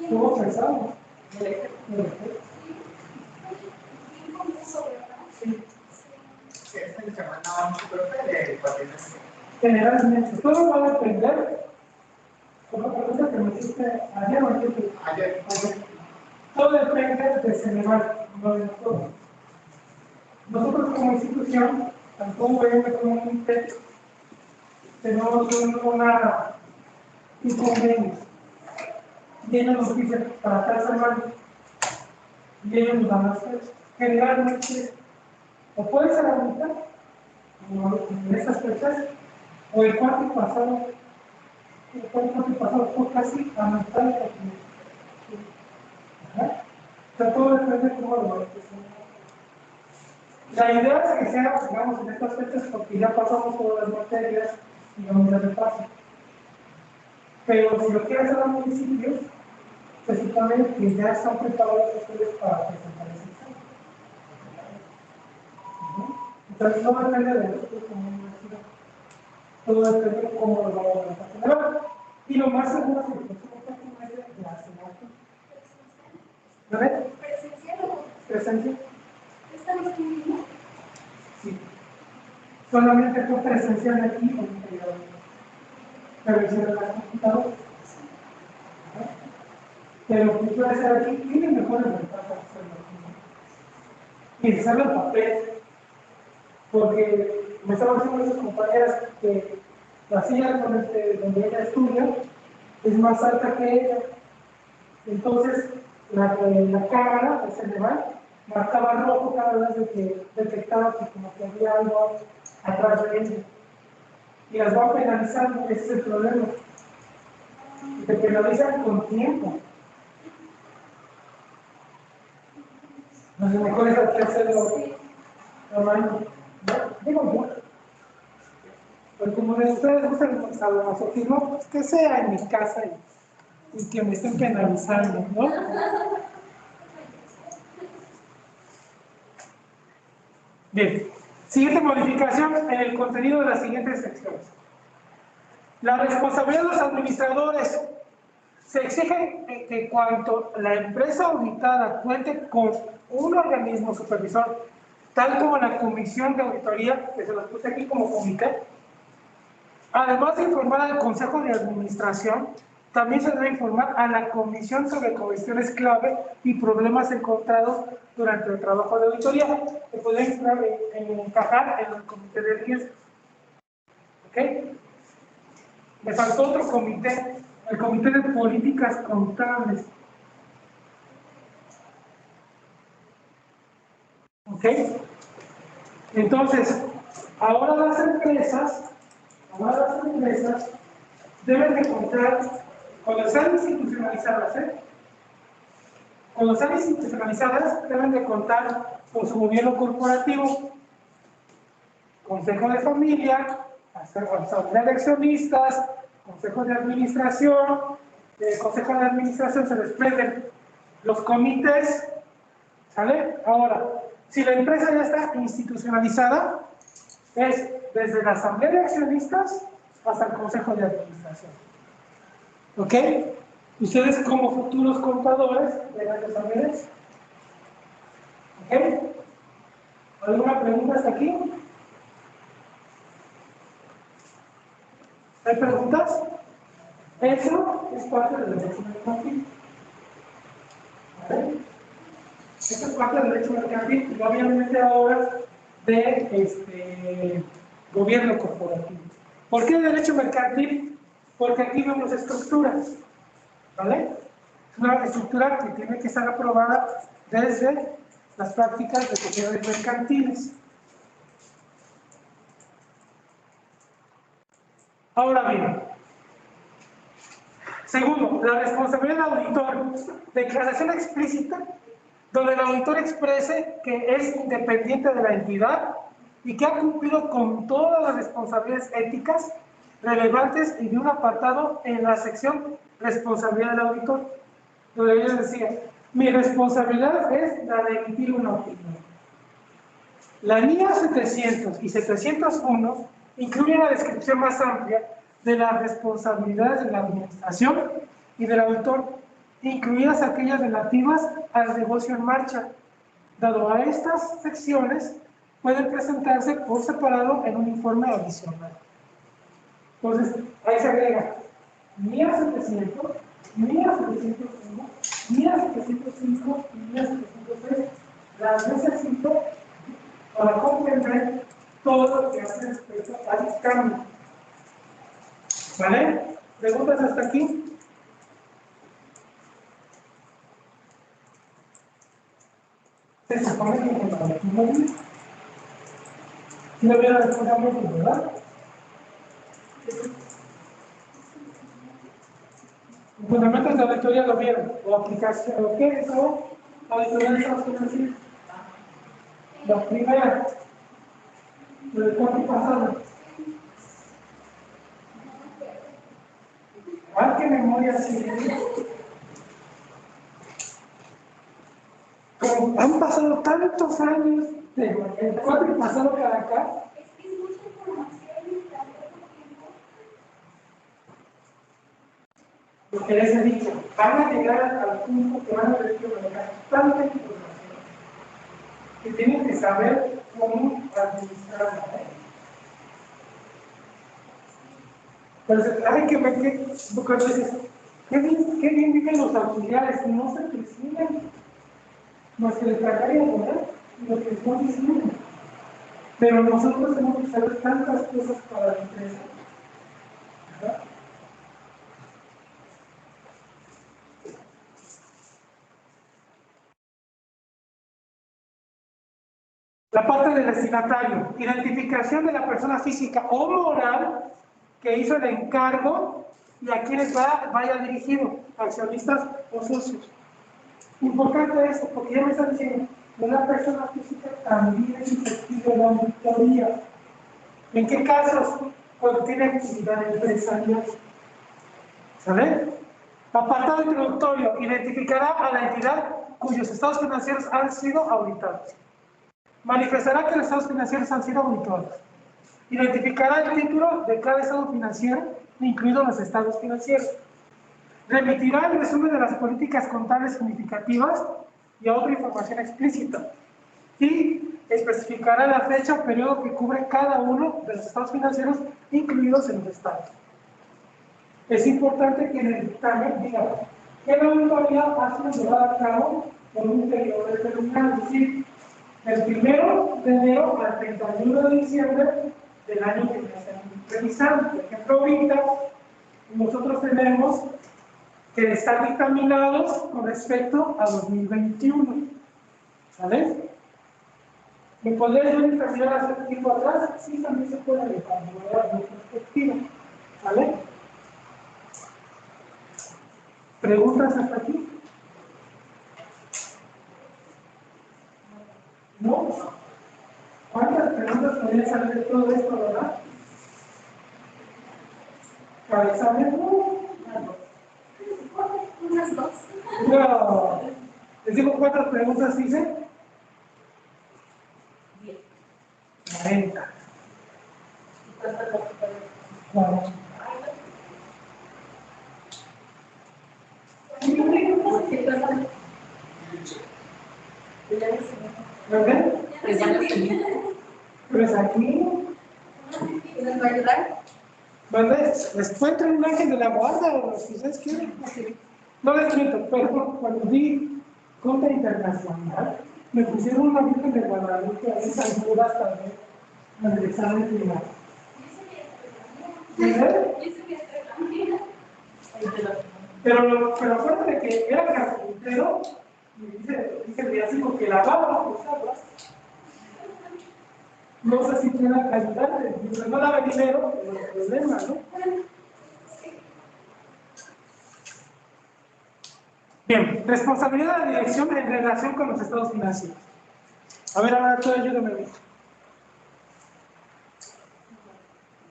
¿Cómo pensamos? Sí. Generalmente, todo va a depender, como la pregunta que me hiciste ayer o ayer. Todo depende de Ceneval, no de nosotros. Nosotros como institución, tanto UVM como INTEC, tenemos un convenio. Y ellos nos dicen para tal semana, y ellos nos dan las fechas. Generalmente, o puede ser ahorita, como en estas fechas, o el cuarto pasado fue casi a mitad de la o sea, todo depende de cómo lo haces. La idea es que sea, digamos, en estas fechas, porque ya pasamos todas las materias y vamos a repasar. Pero si lo quieren hacer a los municipios, se supone que ya están preparados ustedes para presentar ese examen. Entonces no depende de nosotros como universidad. Todo depende de cómo lo vamos a generar. Y lo más seguro es que el próximo prácticamente la hacemos aquí. ¿Lo ven? ¿Presencial o ¿Presencia? estamos en línea? Sí. Solamente fue presencial aquí en el periodo. Pero hicieron las computadoras. Pero que puede ser aquí, tiene mejores ventajas hacerlo aquí. Y hacerlo en papel. Porque me estaban diciendo sus compañeras que la silla donde ella estudia es más alta que ella. Entonces, la cámara de Ceneval marcaba rojo cada vez de que detectaba que como que había algo atrás de ella. Y las van penalizando, ese es el problema. Y te penalizan con tiempo. No sé, mejor es aquí hacerlo a mano. Digo yo. Pero como de ustedes gustan el sadomasoquismo, pues que sea en mi casa y que me estén penalizando, ¿no? Bien. Siguiente modificación en el contenido de las siguientes secciones. La responsabilidad de los administradores. Se exige que cuanto la empresa auditada cuente con un organismo supervisor, tal como la comisión de auditoría, que se los puse aquí como comité, además de informar al Consejo de Administración, también se debe informar a la Comisión sobre cuestiones clave y problemas encontrados durante el trabajo de auditoría, que pueden encajar en el comité de riesgo. ¿Ok? Me faltó otro comité, el comité de políticas contables. ¿Ok? Entonces, ahora las empresas deben de contar, cuando están institucionalizadas, deben de contar con su gobierno corporativo, consejo de familia, asamblea de accionistas, consejo de administración. Del consejo de administración se desprenden los comités, ¿sale? Ahora, si la empresa ya está institucionalizada, es desde la asamblea de accionistas hasta el consejo de administración. ¿Ok? Ustedes como futuros contadores deben saber eso. ¿Ok? ¿Alguna pregunta hasta aquí? ¿Hay preguntas? Eso es parte del derecho mercantil. ¿Vale? Eso es parte del derecho mercantil y obviamente ahora de gobierno corporativo. ¿Por qué derecho mercantil? Porque aquí vemos estructuras. ¿Vale? Es una estructura que tiene que estar aprobada desde las prácticas de sociedades mercantiles. Ahora bien, segundo, la responsabilidad del auditor. Declaración explícita donde el auditor exprese que es independiente de la entidad y que ha cumplido con todas las responsabilidades éticas relevantes y de un apartado en la sección responsabilidad del auditor, donde yo decía, mi responsabilidad es la de emitir una opinión. La NIA 700 y 701 incluyen la descripción más amplia de las responsabilidades de la administración y del auditor, incluidas aquellas relativas al negocio en marcha. Dado a estas secciones, pueden presentarse por separado en un informe adicional. Entonces, ahí se agrega NIA 700, NIA 701, NIA 705 y NIA 706. Las necesito para comprender todo lo que hace respecto al cambio. ¿Vale? ¿Preguntas hasta aquí? Se supone que con la lectura no hubiera responsabilidad, ¿verdad? Los fundamentos de la auditoría lo vieron, o aplicación, ¿o qué? ¿Eso? Auditoría de estados financieros. La primera, del cuatro pasado. Ah, qué memoria así. Como han pasado tantos años del cuatro pasado para acá. Es que es mucha información y tan poco tiempo. Lo que les he dicho, van a llegar al punto que van a tener que manejar tanta información que tienen que saber cómo administrarla. Entonces, hay que ver que, cuando dices, qué bien viven los auxiliares, no se presionan, más que les tratarían, ¿verdad? Lo que están diciendo. Pero nosotros tenemos que saber tantas cosas para la empresa, ¿verdad? La parte del destinatario, identificación de la persona física o moral que hizo el encargo y a quienes vaya dirigido, accionistas o socios. Importante esto, porque ya me están diciendo, una persona física también es susceptible de la auditoría. ¿En qué casos? Cuando tiene actividad empresarial. ¿Sale? Apartado introductorio, identificará a la entidad cuyos estados financieros han sido auditados. Manifestará que los estados financieros han sido auditados. Identificará el título de cada estado financiero, incluidos los estados financieros. Remitirá el resumen de las políticas contables significativas y otra información explícita. Y especificará la fecha o periodo que cubre cada uno de los estados financieros, incluidos en los estados. Es importante que en el dictamen diga que la auditoría ha sido llevada a cabo por un periodo determinado, es decir, del 1 de enero al 31 de diciembre del año que me están revisando. Por ejemplo, ahorita nosotros tenemos que están dictaminados con respecto a 2021. ¿Vale? ¿Me podría yo dictaminar hace tiempo atrás? Sí, también se puede dictaminar de perspectiva. ¿Vale? ¿Preguntas hasta aquí? ¿No? ¿Cuántas preguntas podrían salir de todo esto, verdad? ¿Para examen? Unas dos. No. ¿Les digo cuántas preguntas hice? 40. Bueno. ¿Verdad? Pues aquí, ¿Nos va a ayudar? ¿verdad? Les cuento un ángel de la guarda o si ustedes quieren. No les cuento, pero cuando vi Conta Internacional, me pusieron una Virgen de Guadalupe ahí San Judas también, en el examen final. ¿Verdad? Pero acuérdate que era carpintero y dice el villancico que lavaba los aguas. No sé si tiene ayudante, mientras no daba dinero, no hay problema, ¿no? Bien, responsabilidad de la dirección en relación con los estados financieros. A ver, ahora tú ayúdame a ver.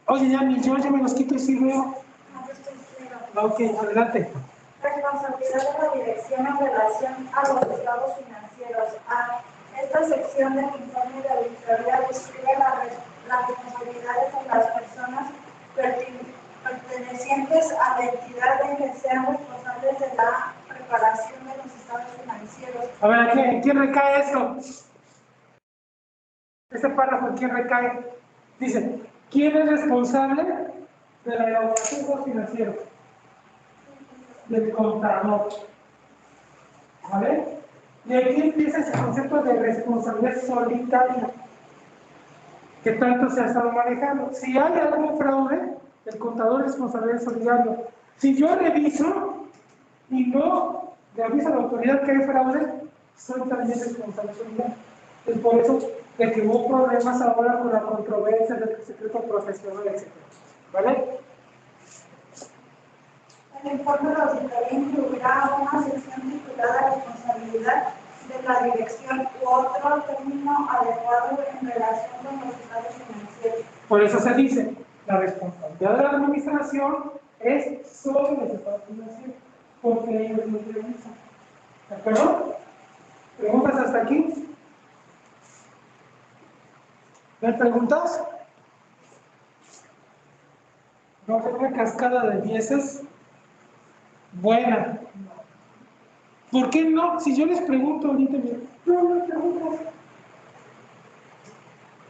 Oye, ya ni yo me los quito y sí veo. Ok, adelante. Responsabilidad de la dirección en relación a los estados financieros. A esta sección del informe de auditoría describe las responsabilidades de las personas pertenecientes a la entidad en que sean responsables de la preparación de los estados financieros. A ver, ¿en quién recae esto? Este párrafo, ¿en quién recae? Dice, ¿quién es responsable de la elaboración de estados financieros? Del contador. ¿Vale? Y aquí empieza ese concepto de responsabilidad solitaria que tanto se ha estado manejando. Si hay algún fraude, el contador es responsabilidad solidaria. Si yo reviso y no le aviso a la autoridad que hay fraude, soy también responsable solidario. Es por eso de que hubo problemas ahora con la controversia del secreto profesional, etc. ¿Vale? El informe de auditoría incluirá una sección titulada Responsabilidad de la dirección u otro término adecuado en relación con los estados financieros. Por eso se dice, la responsabilidad de la administración es sobre los estados financieros, porque ellos lo realizan. ¿De acuerdo? ¿Preguntas hasta aquí? ¿Me preguntas? No, es una cascada de dieces buena. ¿Por qué no? Si yo les pregunto ahorita, no me preguntas.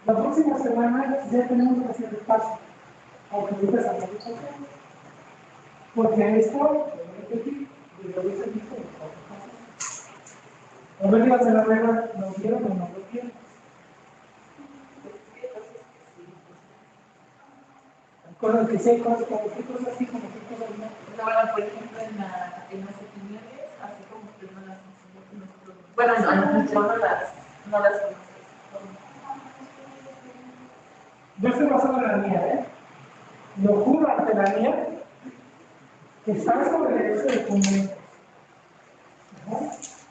La próxima semana ya tenemos que hacer el paso. Aunque ahorita salgamos a hacer. Porque esto, lo repetí, y lo hubiese visto en otro caso. A ver, díganme la verdad, ¿lo vieron o no lo vieron? Cosas que sí hay cosas como qué cosas sí, como qué cosas no. No, bueno, por ejemplo, en las opiniones, así como que no las enseñó nosotros. Bueno, no las conocemos. Yo estoy basado en la mía, ¿eh? Lo juro ante la mía que está sobre ese documento. ¿No?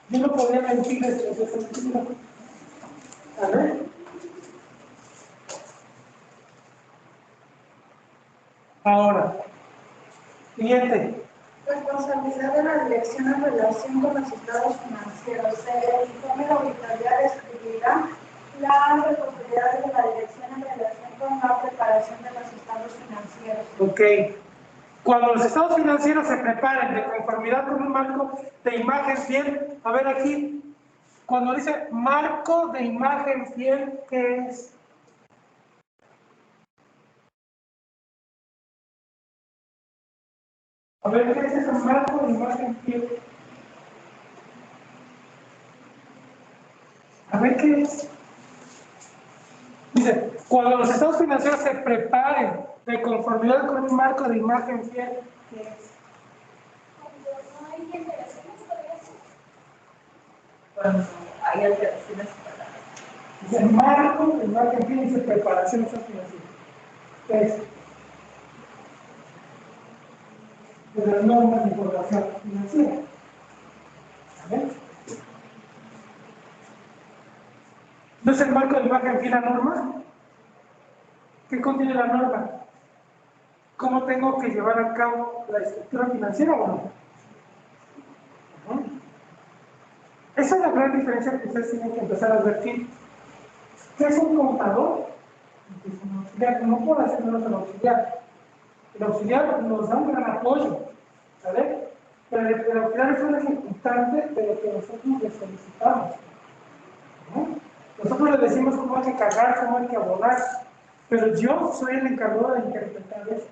Yo no podía mentir después de ese documento. A ver. Ahora, siguiente. Responsabilidad de la dirección en relación con los estados financieros. El informe de auditoría describirá las responsabilidades de la dirección en relación con la preparación de los estados financieros. Ok. Cuando los estados financieros se preparen de conformidad con un marco de imagen fiel, a ver aquí, cuando dice marco de imagen fiel, ¿qué es? A ver, ¿qué es ese marco de imagen fiel? A ver, ¿qué es? Dice, cuando los estados financieros se preparen de conformidad con un marco de imagen fiel, ¿qué es? Cuando no hay generaciones, podría ser. Cuando hay alteraciones para... Dice, marco de imagen fiel dice preparación de estados financieros. ¿Qué es? De las normas de información financiera. ¿Vale? ¿No es el marco de imagen fiel la norma? ¿Qué contiene la norma? ¿Cómo tengo que llevar a cabo la estructura financiera o no? Esa es la gran diferencia que ustedes tienen que empezar a advertir. ¿Qué es un contador? Es un auxiliar. No puedo hacer menos el auxiliar. El auxiliar nos da un gran apoyo, ¿vale? Pero el auxiliar es un ejecutante de lo que nosotros le solicitamos, ¿no? Nosotros le decimos cómo hay que cargar, cómo hay que abonar, pero yo soy el encargado de interpretar eso,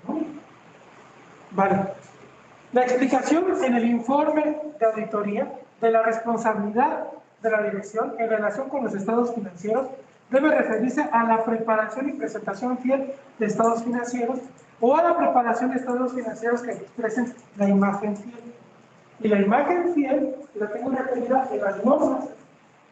¿no? Vale. La explicación en el informe de auditoría de la responsabilidad de la dirección en relación con los estados financieros debe referirse a la preparación y presentación fiel de estados financieros o a la preparación de estados financieros que expresen la imagen fiel. Y la imagen fiel la tengo referida en las normas.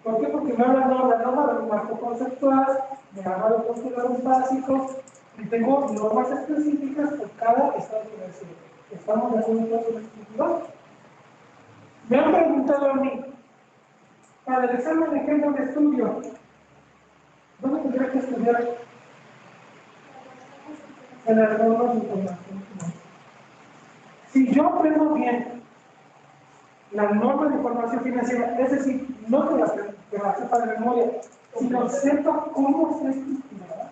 ¿Por qué? Porque me habla de la norma de un marco conceptual, me habla de postulados básicos y tengo normas específicas por cada estado financiero. ¿Estamos de acuerdo con eso? Me han preguntado a mí, para el examen de ejemplo de estudio, ¿dónde tendría que estudiar? En las normas de información financiera. Si yo aprendo bien la norma de información financiera, es decir, no que la sepa de memoria, sino sepa cómo está estructurada,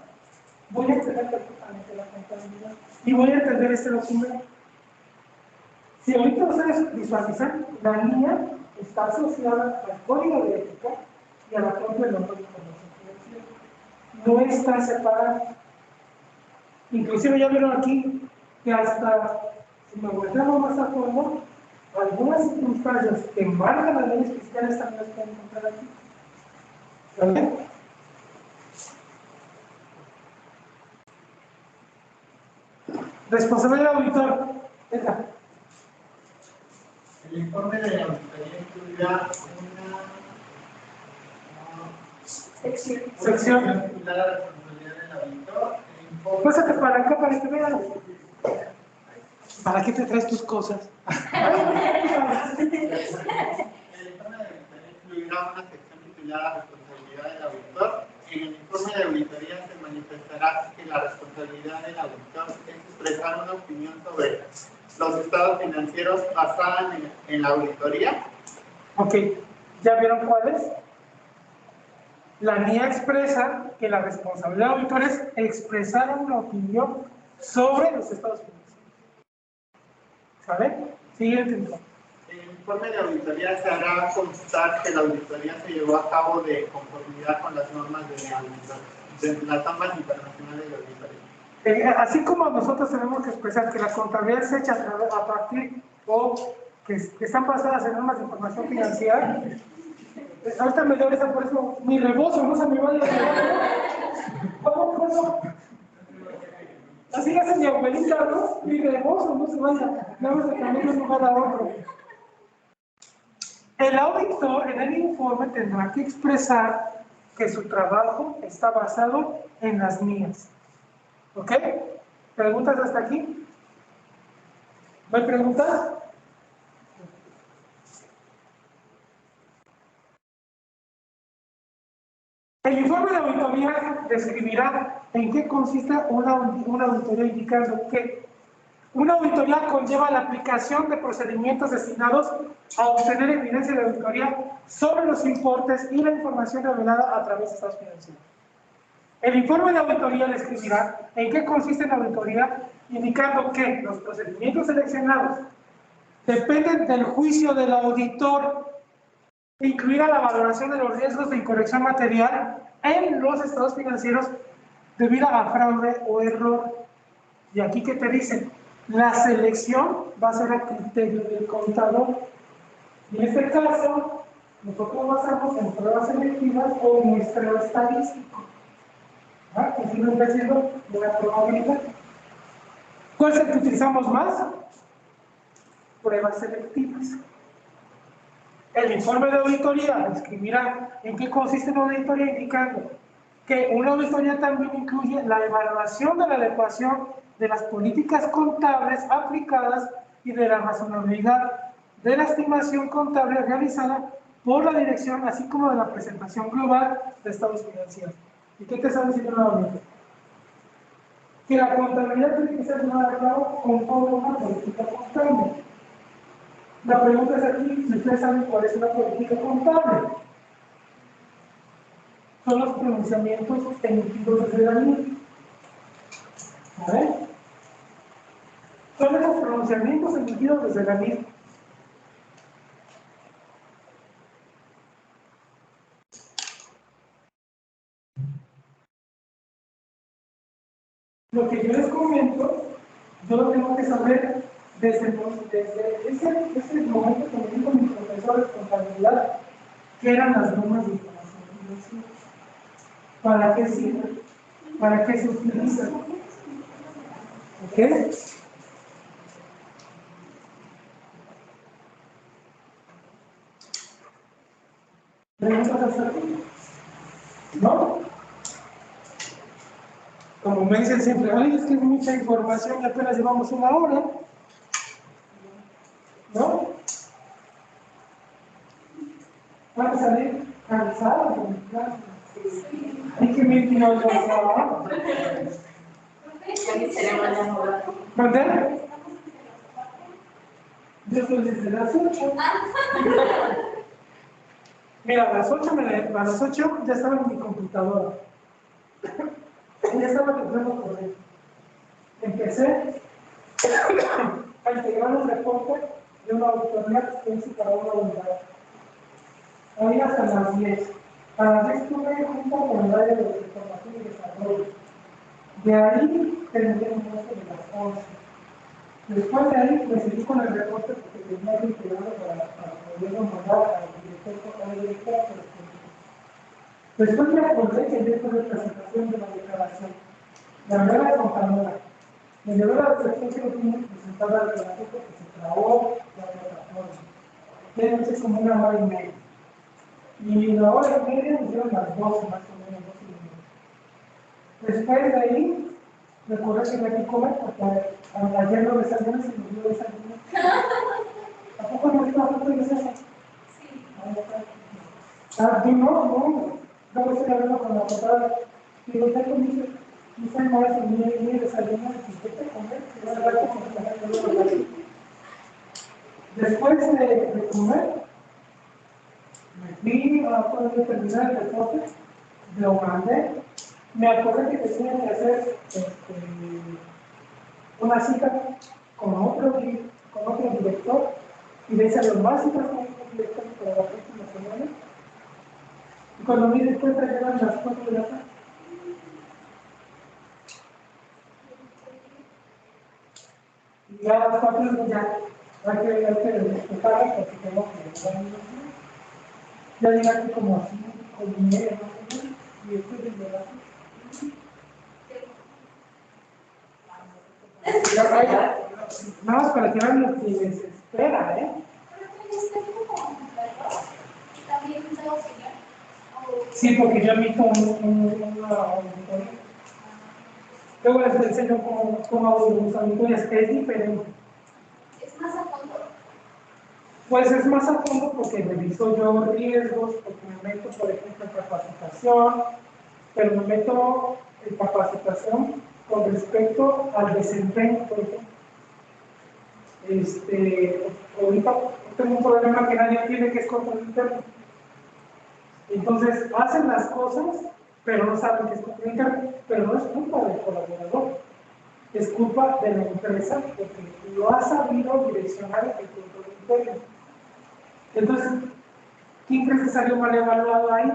voy a entender perfectamente la contabilidad y voy a entender este documento. Si ahorita ustedes visualizan, la línea está asociada al código de ética y a la propia norma de información financiera. No está separada. Inclusive ya vieron aquí que hasta, si me volteamos más a fondo, algunas circunstancias que marcan las leyes fiscales también las pueden encontrar aquí. ¿Vale? Responsabilidad del auditor. Venga. El informe de la auditoría incluirá una sección titulada Responsabilidad del auditor. Pásate para acá para que veas. ¿Para qué te traes tus cosas? El informe estipulada responsabilidad del auditor. En el informe de auditoría se manifestará que la responsabilidad del auditor es expresar una opinión sobre los estados financieros basada en la auditoría. Ok, ¿ya vieron cuál es? La mía expresa que la responsabilidad del auditor es expresar una opinión sobre los estados financieros. ¿Sale? Siguiente informe. En el informe de auditoría se hará constar que la auditoría se llevó a cabo de conformidad con las normas de las normas internacionales de auditoría. Así como nosotros tenemos que expresar que la contabilidad se echa a partir o que están basadas en normas de información financiera, ahorita me dio esa, por eso mi rebozo no se me vaya a ¿Cómo? Así hace mi abuelita, ¿no? Mi rebozo no se vaya, nada más de cambiar de un lugar a otro. El auditor en el informe tendrá que expresar que su trabajo está basado en las mías. ¿Ok? ¿Preguntas hasta aquí? ¿No hay preguntas? El informe de auditoría describirá en qué consiste una auditoría, indicando que una auditoría conlleva la aplicación de procedimientos destinados a obtener evidencia de auditoría sobre los importes y la información revelada a través de estados financieros. El informe de auditoría describirá en qué consiste la auditoría, indicando que los procedimientos seleccionados dependen del juicio del auditor, incluida la valoración de los riesgos de incorrección material en los estados financieros debido a fraude o error. Y aquí, ¿qué te dicen? La selección va a ser a criterio del contador. En este caso, nosotros basamos en pruebas selectivas o muestreo estadístico. Que si no está haciendo de la probabilidad. ¿Cuál es el que utilizamos más? Pruebas selectivas. El informe de auditoría describirá en qué consiste una auditoría, indicando que una auditoría también incluye la evaluación de la adecuación de las políticas contables aplicadas y de la razonabilidad de la estimación contable realizada por la dirección, así como de la presentación global de estados financieros. ¿Y qué te está diciendo nuevamente? Que la contabilidad tiene que ser llevada a cabo conforme a una política contable. La pregunta es aquí, si ustedes saben cuál es una política contable. Son los pronunciamientos emitidos desde la ley. A ver. Son esos pronunciamientos emitidos desde la ley. Lo que yo les comento, yo lo tengo que saber desde ese momento que me dijo mi profesor de contabilidad, que eran las normas de información financiera. ¿Para qué sirven? ¿Para qué se utilizan? ¿Ok? ¿Preguntas hasta aquí? ¿No? Como me dicen siempre, ay, es que es mucha información y apenas llevamos una hora. ¿No? Van a salir cansados de mi clase. Hay que mentir a los trabajos. ¿Mandar? Yo estoy desde las 8. Mira, a las 8 ya estaba en mi computadora. Ya estaba temprano por ahí. Empecé a integrar un reporte de una auditoría que hice para una unidad. Ahí hasta las 10. A las 10 estuve junto con el área de información y desarrollo. De ahí terminé un resto de las 11. Después de ahí me seguí con el reporte porque tenía que integrarlo para poderlo mandar al director al director. Después me acordé que yo tuve presentación de la declaración. La nueva contadora. Me llevé la declaración que no tuvimos presentar la declaración porque se trabó la plataforma. Ya hice como una hora y media. Y la hora y media me dieron las 12 más o menos, 12 y media. Después de ahí, recordé que me que comer porque ayer no desayuné, se me dio desayuno. ¿A poco no está a punto de desayuno? Sí. No estoy hablando con la abogada. Digo, ya comiste, no sé más, ni desayuno, y vete a comer, y al rato con la gente. Después de comer, me fui a poder terminar el deporte, lo mandé. Me acordé que tenía que hacer una cita con otro director y de esas lo básicas con otro director para la próxima semana. Y cuando me di cuenta ya eran las 4 de la tarde. Y ya a las 4 ya hay que respetarla porque tengo que llegar a mi casa. Ya llegué aquí como así, como media más o menos, y estoy de verdad. Ya vaya, nada más para que vean lo que les espera, ¿eh? También da opinión. Sí, porque yo emito una auditoría. Luego les enseño cómo hago las auditorías, que es diferente. Es más a fondo. Pues es más a fondo porque reviso yo riesgos, porque me meto, por ejemplo, en capacitación, pero me meto en capacitación con respecto al desempeño, por ejemplo. Ahorita tengo un problema que nadie tiene, que es control interno. Entonces, hacen las cosas, pero no saben que es control interno, pero no es culpa del colaborador, es culpa de la empresa, porque lo ha sabido direccionar el control interno. Entonces, ¿quién crees que salió mal evaluado ahí?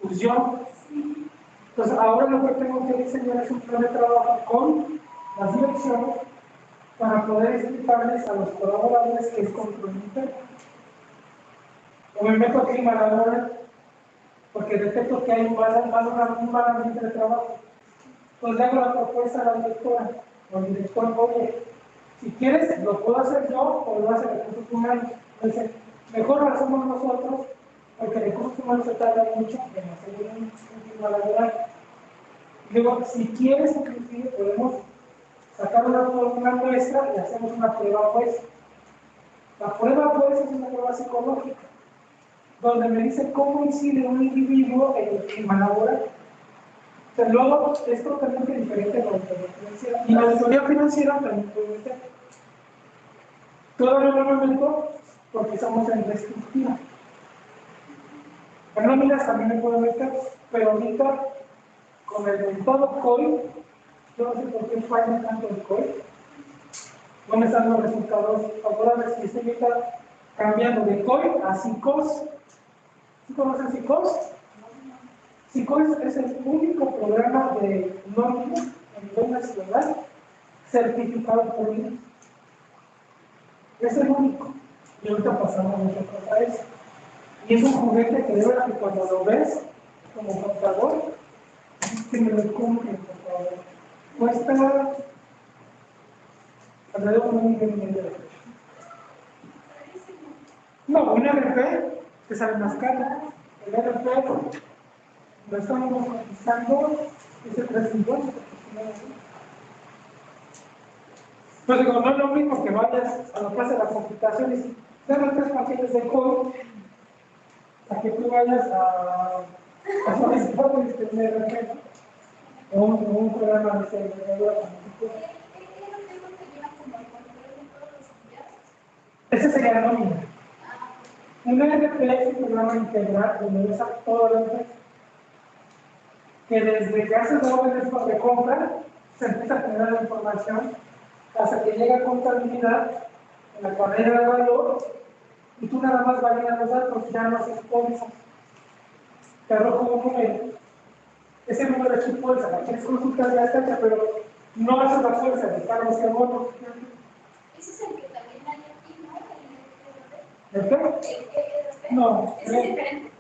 Pues yo. Entonces, ahora lo que tengo que diseñar es un plan de trabajo con las direcciones para poder explicarles a los colaboradores qué es control interno. O me meto aquí en Maradona, porque detecto que hay un mal ambiente de trabajo. Entonces le hago la propuesta a la directora o al director, oye, si quieres, lo puedo hacer yo o lo hace recursos humanos. Entonces, mejor lo hacemos nosotros, porque recursos humanos se tarda mucho en hacer un tiempo laboral. Y luego, si quieres, inclusive, podemos sacar una muestra y hacemos una prueba pues. La prueba pues es una prueba psicológica, donde me dice cómo incide un individuo en el clima laboral. Pero luego es totalmente diferente de la auditoría financiera. Y la auditoría financiera también puede meter. Todavía no me meto porque estamos en reestructura. En nóminas también me puedo meter, pero ahorita con el mentado COI, yo no sé por qué falla tanto el COI. No me están los resultados favorables y estoy ahorita cambiando de COI a SICOS. ¿Sí conocen SICOS? SICOS es el único programa de nóminas a nivel nacional certificado por INE. Es el único. Y ahorita pasamos nosotros a eso. Y es un juguete que de verdad que cuando lo ves como contador, que me lo compren, por favor. Cuesta alrededor de $1,500,000 de pesos. No, un RP te sale más caro. El RP lo estamos cotizando, es el 350. Pues digo, no es lo mismo que vayas a la clase de la computación y si tengas 3 paquetes de COI, a que tú vayas a solicitar un RP, ¿no? O un programa de seguridad. Ese sería el nómina. Un RP es un programa integral donde ves a toda la empresa, que desde que haces órdenes de compra se empieza a generar la información hasta que llega a contabilidad en la cadena de valor y tú nada más validas los datos, ya no haces pólizas. Te arrojo un número. Ese número es tu póliza, la quieres consultar ya está hecha, pero no haces la póliza de cargos y abonos. Ese es el que también hay aquí, ¿no? ¿El qué? El No. ¿Es diferente?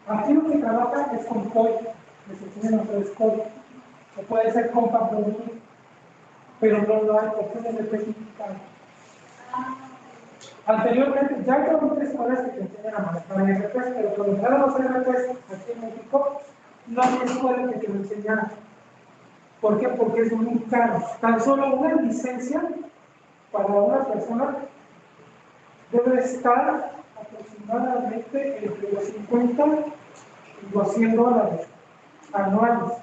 Aquí lo que trabaja es con COI, les enseñan ustedes COI, o puede ser compa productivo, pero no lo hay opciones específicas. Anteriormente, ya hay otras escuelas que te enseñan a manejar RPs, pero cuando entraron los RPs aquí en México, no hay escuela que te lo enseñara. ¿Por qué? Porque es muy caro. Tan solo una licencia para una persona debe estar aproximadamente entre los 50 y los $100 anuales.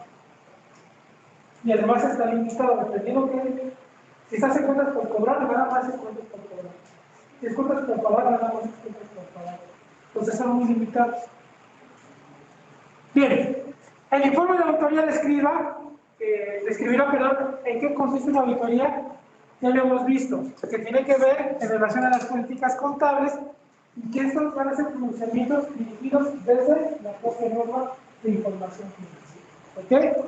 Y además está limitado, dependiendo que si se hace cuentas por cobrar, nada más es cuentas por cobrar. Si es cuentas por pagar, nada más es cuentas por pagar. Entonces son muy limitados. Bien, el informe de auditoría describirá, en qué consiste una auditoría. Ya lo hemos visto, que tiene que ver en relación a las políticas contables y que estos van a ser pronunciamientos dirigidos desde la propia norma de información financiera. ¿Ok?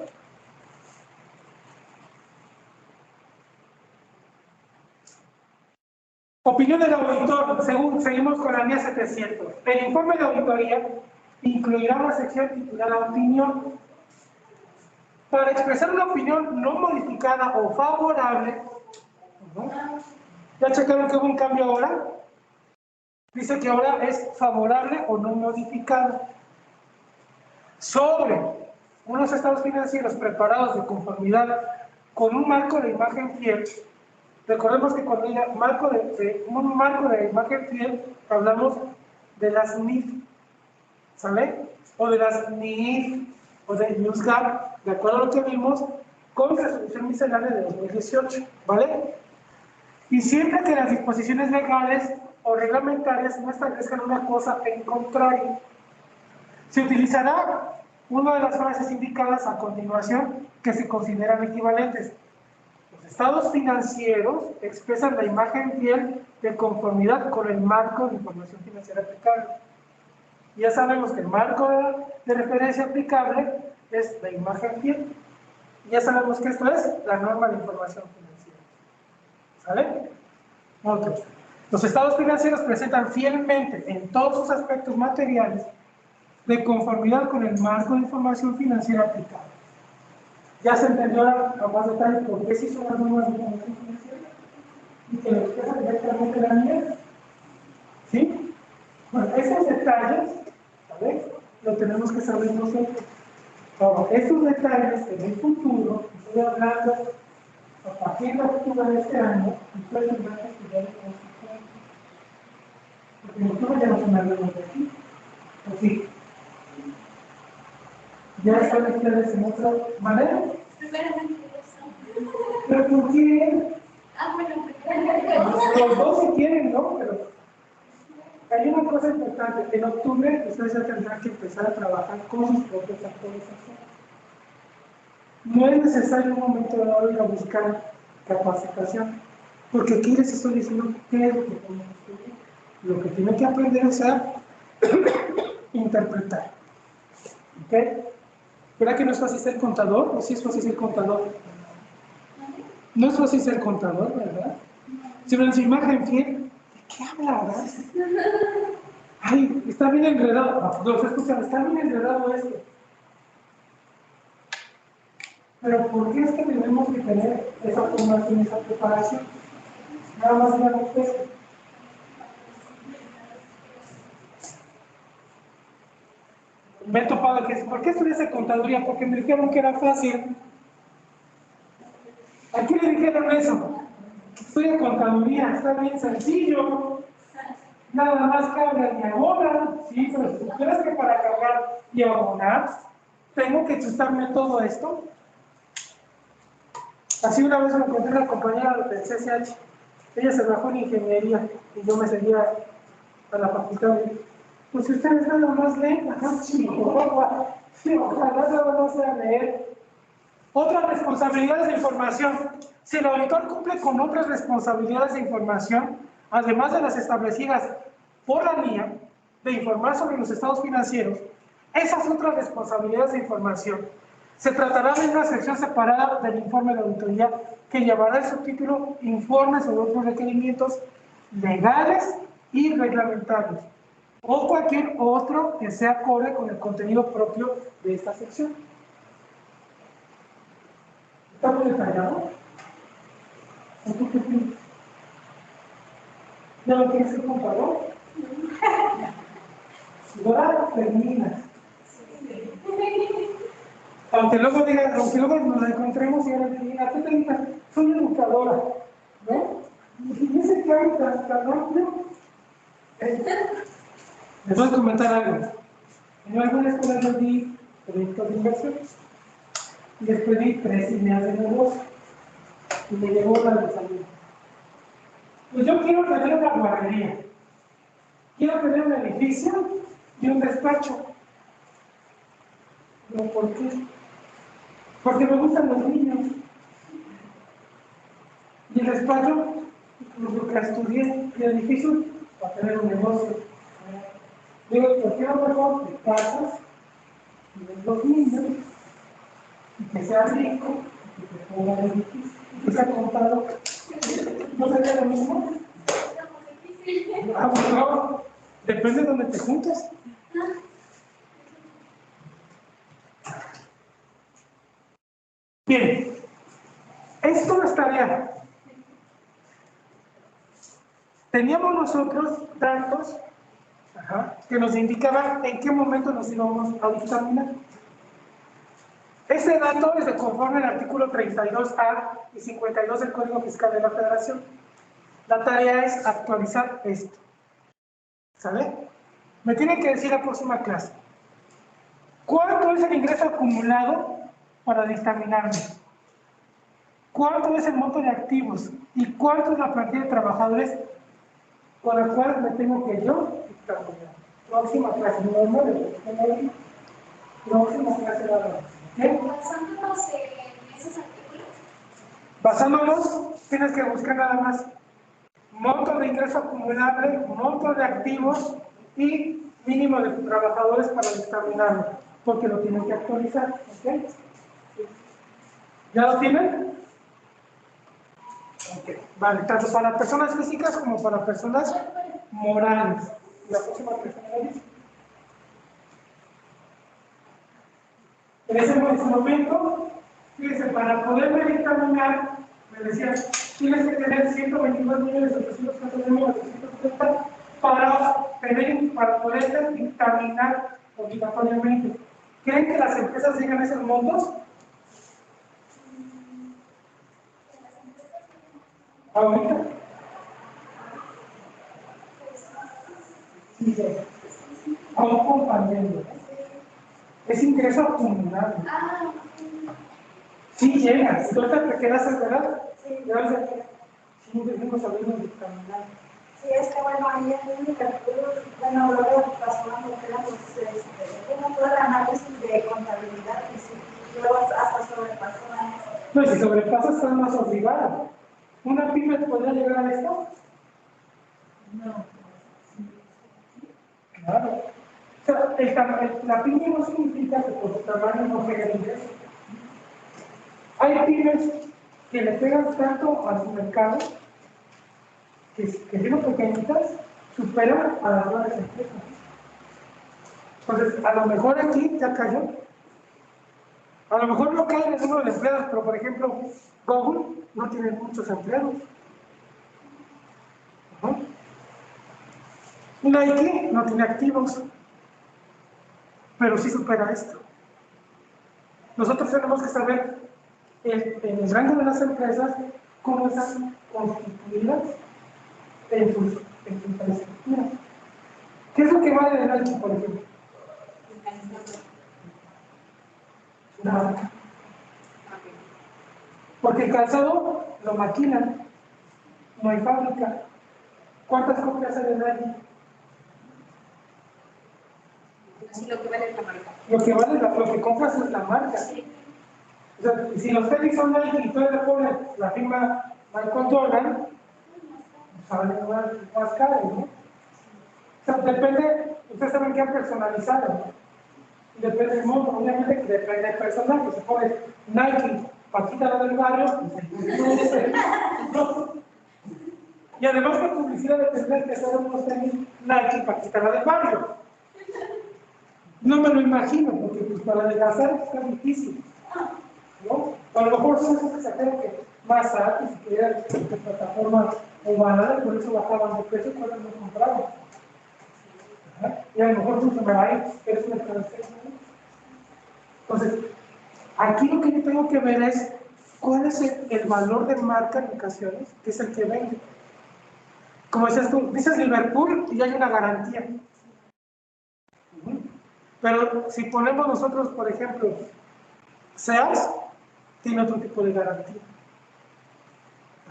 Opinión del auditor, seguimos con la NIA 700. El informe de auditoría incluirá una sección titulada Opinión. Para expresar una opinión no modificada o favorable, ¿ya checaron que hubo un cambio ahora? Dice que ahora es favorable o no modificado. Sobre unos estados financieros preparados de conformidad con un marco de imagen fiel. Recordemos que cuando diga un marco de imagen fiel, hablamos de las NIF, ¿sale? O de las NIF, o de NewsGap, de acuerdo a lo que vimos con resolución miscelánea de 2018, ¿vale? Y siempre que las disposiciones legales o reglamentarias no establezcan una cosa en contrario, se utilizará una de las frases indicadas a continuación que se consideran equivalentes. Los estados financieros expresan la imagen fiel de conformidad con el marco de información financiera aplicable. Ya sabemos que el marco de referencia aplicable es la imagen fiel. Ya sabemos que esto es la norma de información financiera. ¿Sale? Otros. Los estados financieros presentan fielmente en todos sus aspectos materiales de conformidad con el marco de información financiera aplicable. Ya se entendió a más detalle por qué se hizo las normas de información financiera y que lo expresa directamente la NIA. ¿Sí? Bueno, esos detalles, ¿sabes? Lo tenemos que saber nosotros. Ahora, estos detalles en el futuro, estoy hablando a partir de octubre de este año, ustedes tendrán que estudiar el concepto. Porque en octubre ya no se me hablamos de aquí. ¿O sí? ¿Ya están ustedes en otra manera? ¿Pero por qué? Los dos si quieren, ¿no? Pero hay una cosa importante. En octubre ustedes ya tendrán que empezar a trabajar con sus propias actualizaciones. No es necesario en un momento dado ir a buscar capacitación, porque aquí les estoy diciendo qué es lo que tenemos que estudiar. Lo que tienen que aprender es a interpretar. ¿Ok? ¿Verdad que no es fácil ser contador? ¿O sí es fácil ser contador? No es fácil ser contador, ¿verdad? Si ven su imagen fiel, ¿de qué habla, verdad? Ay, está bien enredado. No, escuchan, está bien enredado esto. Pero ¿por qué es que tenemos que tener esa formación, esa preparación? Nada más digamos eso. Me he topado que ¿por qué estudiaste contaduría? Porque me dijeron que era fácil. ¿A quién le dijeron eso? Estudia contaduría, está bien sencillo. Nada más cargan y abonan. Sí, pero si supieras que para cargar y abonar tengo que chutarme todo esto. Así una vez me encontré una compañera del CCH. Ella se bajó en ingeniería y yo me seguía a la facultad. Pues si ustedes nada más leen, ojalá nada más sea leer. Otras responsabilidades de información. Si el auditor cumple con otras responsabilidades de información, además de las establecidas por la NIA, de informar sobre los estados financieros, esas otras responsabilidades de información se tratará de una sección separada del informe de auditoría que llevará el subtítulo Informe sobre otros requerimientos legales y reglamentarios, o cualquier otro que sea acorde con el contenido propio de esta sección. ¿Está muy detallado? ¿O tú qué piensas? ¿Ya lo tienes que comprobar? Ahora termina. Aunque luego nos la encontremos y ahora diga, ¿qué te digas? Soy educadora, ¿no? Y dice que hay tan amplio. Les voy a comentar algo. En alguna escuela yo di proyectos de inversión y después di 3 ideas de negocio y me llegó la de salud. Pues yo quiero tener una guardería, quiero tener un edificio y un despacho. ¿No? ¿Por qué? Porque me gustan los niños. Y el despacho, lo que estudié, y el edificio, para tener un negocio. Digo, ¿por qué no mejor de casas y de los niños? Y que sea rico, y que te ponga el edificio, y que sea contado. ¿No sería lo mismo? Ah, bueno, depende de donde te juntes. Bien, esto es tarea. Teníamos nosotros datos que nos indicaban en qué momento nos íbamos a dictaminar. Ese dato es de conforme al artículo 32A y 52 del Código Fiscal de la Federación. La tarea es actualizar esto. ¿Sale? Me tienen que decir la próxima clase. ¿Cuánto es el ingreso acumulado para dictaminarme? ¿Cuánto es el monto de activos? ¿Y cuánto es la plantilla de trabajadores con la cual me tengo que yo dictaminar? Próxima clase, no me próxima clase de ahora. ¿Qué? Basándonos en esos artículos. Basándonos, tienes que buscar nada más monto de ingreso acumulable, monto de activos y mínimo de trabajadores para dictaminarlo, porque lo tienen que actualizar. ¿Ok? ¿Ya lo tienen? Ok. Vale, tanto para personas físicas como para personas morales. La próxima persona dice. En ese momento, fíjense, para poderme dictaminar, me decían, tienes que tener 122.814.930 para poder dictaminar obligatoriamente. ¿Creen que las empresas llegan a esos montos? ¿Ahorita? Sí, sí. Aún con pandemia. Es ingreso acumulado. Sí llegas, entonces te quedas en verdad. Sí, debemos habernos dictaminado. Sí, es que bueno, ahí en mi capítulo, bueno, luego pasó una mujer, pues, como todo el análisis de contabilidad, y sí, luego hasta sobrepasó a eso. No, y si sobrepasas, estás más obligado. ¿Una pyme podría llegar a esto? No. Claro. O sea, la pyme no significa que por su tamaño no genere ingreso. Hay pymes que le pegan tanto a su mercado que siendo pequeñitas superan a las grandes empresas. Entonces, a lo mejor aquí ya cayó. A lo mejor no cae en el número de empleados, pero por ejemplo, Google no tiene muchos empleados. Nike no tiene activos, pero sí supera esto. Nosotros tenemos que saber en el rango de las empresas cómo están constituidas en sus infraestructuras. ¿Qué es lo que vale de Nike, por ejemplo? Su marca. Porque el calzado lo maquilan, no hay fábrica. ¿Cuántas copias hay de Nike? Así lo que vale es la marca. Lo que vale, lo que compras es la marca. O sea, si los tenis son Nike y tú le pones la firma Michael Jordan, sale más caro, ¿no? O sea, depende, ustedes saben que han personalizado, ¿no? Depende del monto, obviamente que depende del personaje. Si pones Nike, Paquita la del barrio, no. Y además la publicidad de tendrá que ser unos tenis Nike, Paquita la del barrio. No me lo imagino, porque pues, para adelgazar está difícil, ¿no? A lo mejor son esos que sacaron que más altos y que eran de plataformas ovaladas, por eso bajaban de precio cuando no compraban. Y a lo mejor no se me va a ir, pero es una transferencia. Entonces, aquí lo que yo tengo que ver es cuál es el valor de marca en ocasiones, que es el que vende. Como dices tú, dices Liverpool y hay una garantía. Pero si ponemos nosotros, por ejemplo, SEAS, tiene otro tipo de garantía.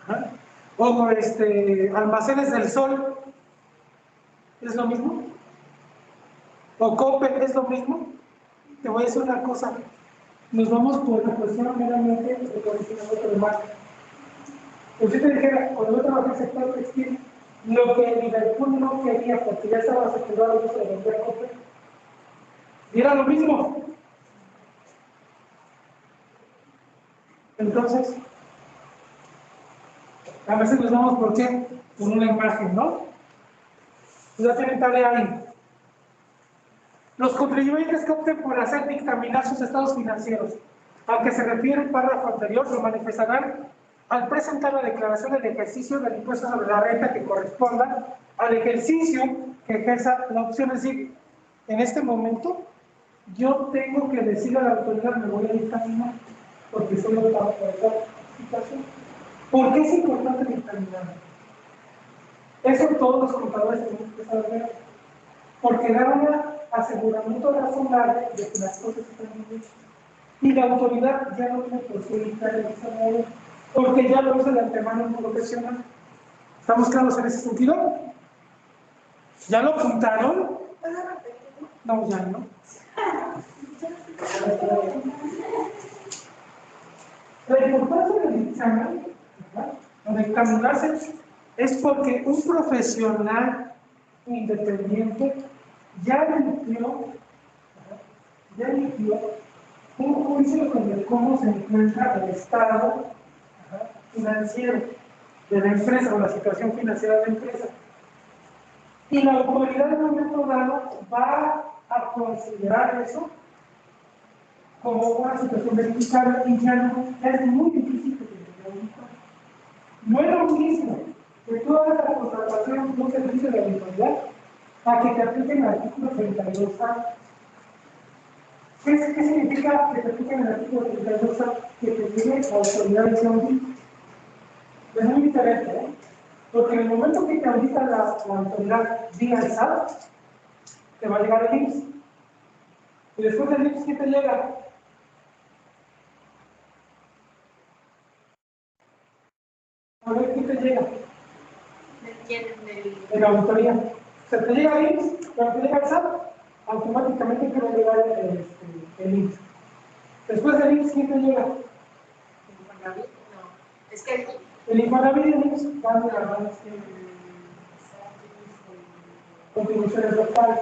Ajá. O almacenes del sol, ¿es lo mismo? O COPE, ¿es lo mismo? Te voy a decir una cosa, nos vamos por la cuestión meramente de condicionamiento de marca. Pues yo te dijera, cuando yo trabajé en el sector textil, lo que Liverpool no quería, porque ya estaba asegurado el uso de vender COPE, y era lo mismo. Entonces, a veces nos vamos por qué, por una imagen, ¿no? Pues ya tienen tarea ahí. Los contribuyentes que opten por hacer dictaminar sus estados financieros, al que se refiere el párrafo anterior, lo manifestarán al presentar la declaración del ejercicio del impuesto sobre la renta que corresponda al ejercicio que ejerza la opción. Es decir, en este momento, yo tengo que decirle a la autoridad, me voy a dictaminar, porque soy optado por esta situación. ¿Por qué es importante dictaminar? Eso todos los contadores tenemos que saber, porque da un aseguramiento razonable de que las cosas están bien hechas. Y la autoridad ya no tiene por qué evitar el examen, porque ya lo hizo de antemano un profesional. ¿Estamos claros en ese sentido? ¿Ya lo apuntaron? No, ya no. La importancia del examen, o de examinarse, es porque un profesional independiente ya emitió un juicio sobre cómo se encuentra el estado financiero de la empresa o la situación financiera de la empresa. Y la autoridad en un momento dado va a considerar eso como una situación verificable y ya no es muy difícil que se verifique. No es lo mismo que tú hagas la contratación de un servicio de auditoría a que te apliquen el artículo 32A. ¿Qué significa que te apliquen el artículo 32A? Que te llegue la autoridad de audit. Es muy diferente, ¿eh? Porque en el momento que te audita la autoridad vía el SAT, te va a llegar el IMSS. Y después del IMSS, ¿qué te llega? A ver, ¿qué te llega? De la auditoría. O sea, te llega el IMSS, cuando te llega el SAT, automáticamente te va a llegar el IMSS. Después del IMSS, ¿quién te llega? Es que El Infonavit y el IMSS van de la mano, contribuciones locales.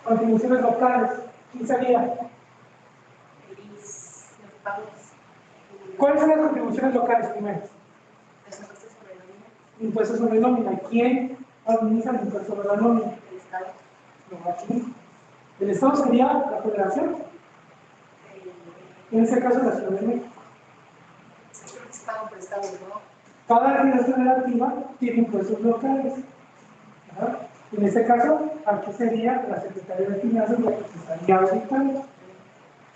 Contribuciones locales. ¿Quién sería? ¿Cuáles son las contribuciones locales primero? Impuestos sobre nómina. ¿Quién administra el impuesto sobre la nómina? el Estado. No, aquí. El Estado sería la Federación. En este caso, la Ciudad de México. Estado por Estado, ¿no? Cada entidad federativa tiene impuestos locales. ¿Verdad? En este caso, aquí sería la Secretaría de Finanzas la que te estaría auditando.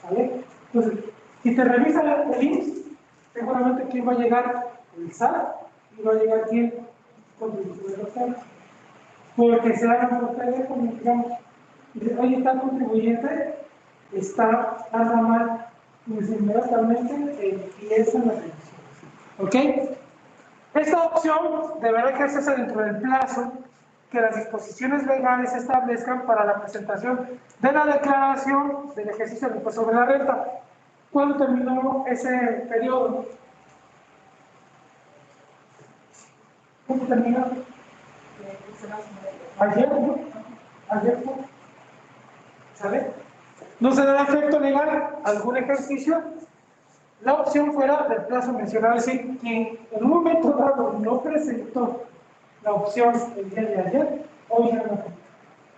¿Vale? Entonces, si te revisa el IMSS, seguramente quién va a llegar, el SAT, y va a llegar quién, contribuciones locales. Porque se hagan por teléfono, digamos, y dice, oye, tal contribuyente está anda mal, pues inmediatamente empiezan las revisiones. ¿Ok? Esta opción deberá ejercerse dentro del plazo que las disposiciones legales establezcan para la presentación de la declaración del ejercicio del impuesto sobre la renta. ¿Cuándo terminó ese periodo? ¿Cuándo terminó? Ayer, ¿no? Ayer fue. ¿Sale? ¿No se da efecto legal a algún ejercicio? La opción fuera del plazo mencionado, es decir, quien en un momento dado no presentó la opción el día de ayer, hoy ya no.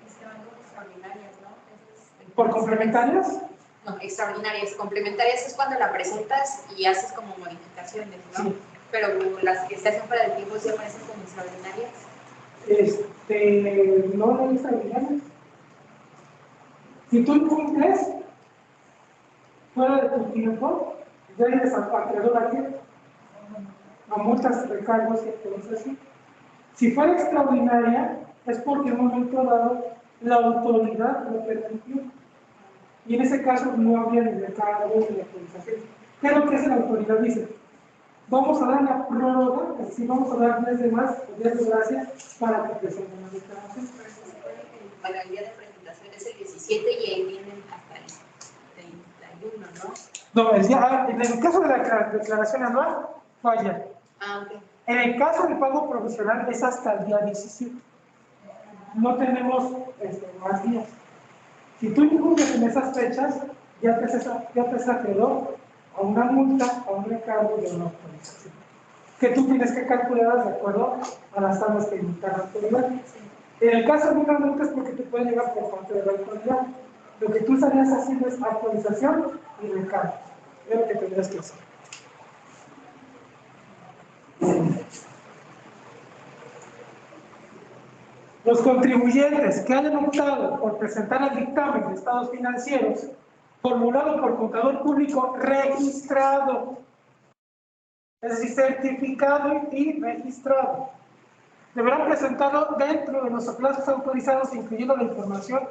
Es que van como extraordinarias, ¿no? ¿Por complementarias? No, extraordinarias. Complementarias es cuando la presentas y haces como modificaciones, ¿no? Sí. Pero las que se hacen fuera del tiempo sí aparecen como extraordinarias. No es extraordinarias. Si tú incumples fuera de tu tiempo, ya eres acreedor a qué? A multas, recargos y cosas así. Si fuera extraordinaria, es porque en un momento dado la autoridad lo permitió. Y en ese caso no habría ni de cargo ni de autorización. ¿Qué es lo que hace la autoridad? Dice, vamos a dar la prórroga, es decir, vamos a dar 10 de más, 10 de gracia, para que presenten la declaración. Bueno, el día de presentación es el 17 y ahí vienen hasta el 31, ¿no? No, en el caso de la declaración anual, falla. Ah, ok. En el caso del pago profesional es hasta el día 17. No tenemos más días. Si tú incumples en esas fechas, ya te sacó a una multa, a un recargo de una autorización, que tú tienes que calcular de acuerdo a las tablas que indica la autoridad. En el caso de una multa es porque te puede llegar por parte de la autoridad. Lo que tú estarías haciendo es actualización y recargo. Es lo que tendrías que hacer. Los contribuyentes que hayan optado por presentar el dictamen de estados financieros formulado por contador público registrado, es decir, certificado y registrado, deberán presentarlo dentro de los plazos autorizados, incluyendo la información,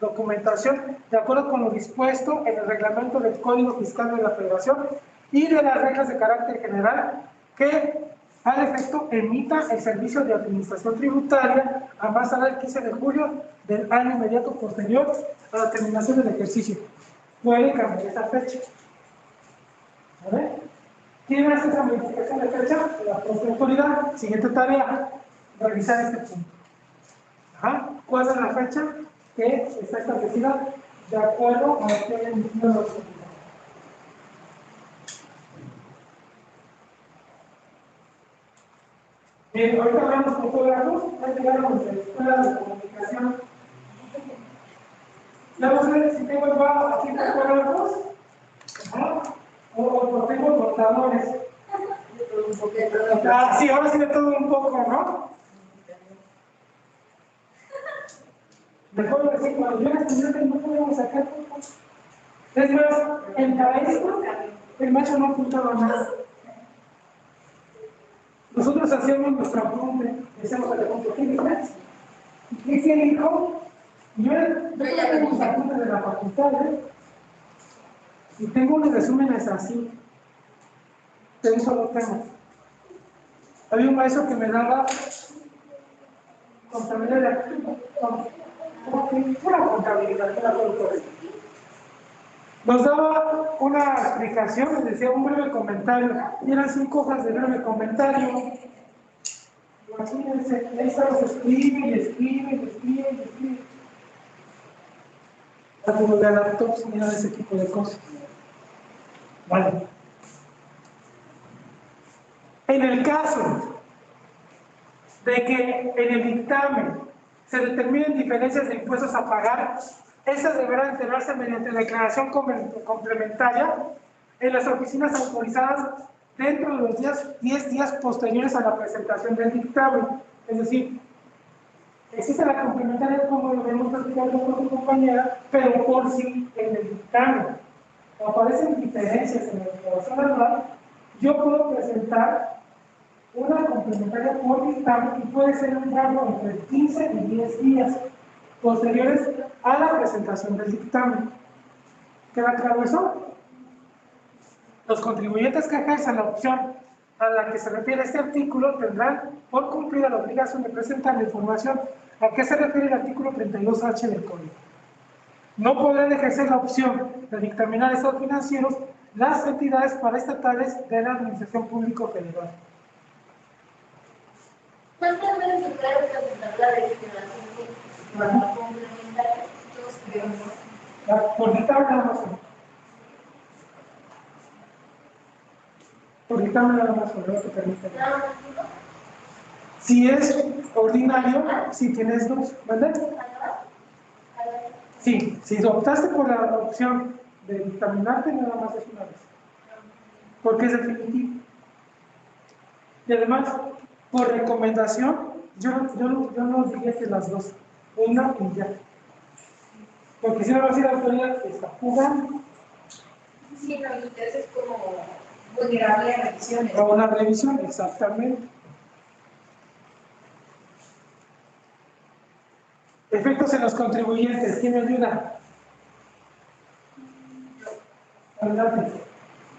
documentación, de acuerdo con lo dispuesto en el reglamento del Código Fiscal de la Federación y de las reglas de carácter general que, al efecto, emita el Servicio de Administración Tributaria a más tardar el 15 de julio del año inmediato posterior a la terminación del ejercicio. Puede cambiar esa fecha. ¿Vale? ¿Quién hace esa modificación de fecha? La propia autoridad. Siguiente tarea, revisar este punto. Ajá. ¿Cuál es la fecha que está establecida de acuerdo a lo que han emitido los autoridades? Bien, ahorita hablamos con fotógrafos, ya llegaron de la Escuela de Comunicación. Vamos a ver si tengo aquí fotógrafos, o tengo portadores. Ah, sí, ahora sí de todo un poco, ¿no? Mejor decir, cuando yo estudiante no podemos sacar fotos. Es más, en maestro, el macho no apuntaba nada. Nosotros hacíamos nuestra apunte, decíamos al apunte, ¿qué dices? ¿Qué dijo? Yo tengo mis apuntes de la facultad, y tengo unos resúmenes así, de un solo tema. Había un maestro que me daba contabilidad, una contabilidad, que la nos daba una explicación, nos decía un breve comentario, y eran 5 hojas de breve comentario. Imagínense, ahí estamos, escribe. Hasta los de laptops miran ese tipo de cosas. Vale. En el caso de que en el dictamen se determinen diferencias de impuestos a pagar, estas deberán enterarse mediante declaración complementaria en las oficinas autorizadas dentro de los 10 días posteriores a la presentación del dictamen. Es decir, existe la complementaria, como lo hemos platicado con tu compañera, pero por si en el dictamen aparecen diferencias en la declaración anual, yo puedo presentar una complementaria por dictamen y puede ser un rango entre 15 y 10 días posteriores a la presentación del dictamen. ¿Queda claro eso? Los contribuyentes que ejerzan la opción a la que se refiere este artículo tendrán por cumplida la obligación de presentar la información a que se refiere el artículo 32H del Código. No podrán ejercer la opción de dictaminar estados financieros las entidades paraestatales de la Administración Pública Federal. ¿Cuántas veces se puede presentar la declaración complementaria? Por dictamen nada más. Por dictamen nada más, por lo que permite. Si es ordinario, si tienes 2, ¿vale? Sí, si optaste por la opción de dictaminarte, nada más es una vez. Porque es definitivo. Y además, por recomendación, yo no diría que las 2, una y ya. Porque si no va a decir la autoridad, está jugando. Sí, no, entonces es como vulnerable a revisiones. A una revisión, exactamente. Efectos en hacen los contribuyentes? ¿Quién me ayuda? Adelante.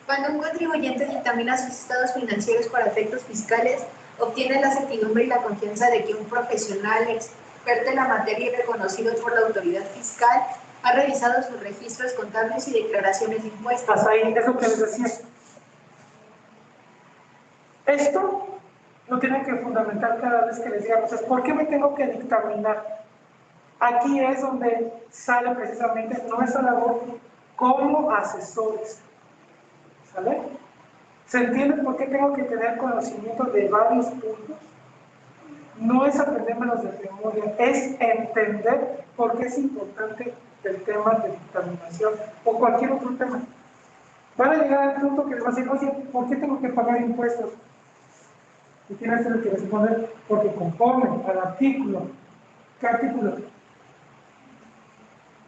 Cuando un contribuyente dictamina sus estados financieros para efectos fiscales, obtiene la certidumbre y la confianza de que un profesional experto en la materia y reconocido por la autoridad fiscal ha revisado sus registros contables y declaraciones de impuestos. Hasta ahí, es lo que les decía. Esto lo tienen que fundamentar cada vez que les digamos, ¿por qué me tengo que dictaminar? Aquí es donde sale precisamente nuestra labor como asesores. ¿Sale? ¿Se entiende por qué tengo que tener conocimiento de varios puntos? No es aprendérmelos de memoria, es entender por qué es importante el tema de dictaminación o cualquier otro tema. Van a llegar al punto que les va a decir, oye, ¿por qué tengo que pagar impuestos? Y tienes que responder, porque conforme al artículo. ¿Qué artículo?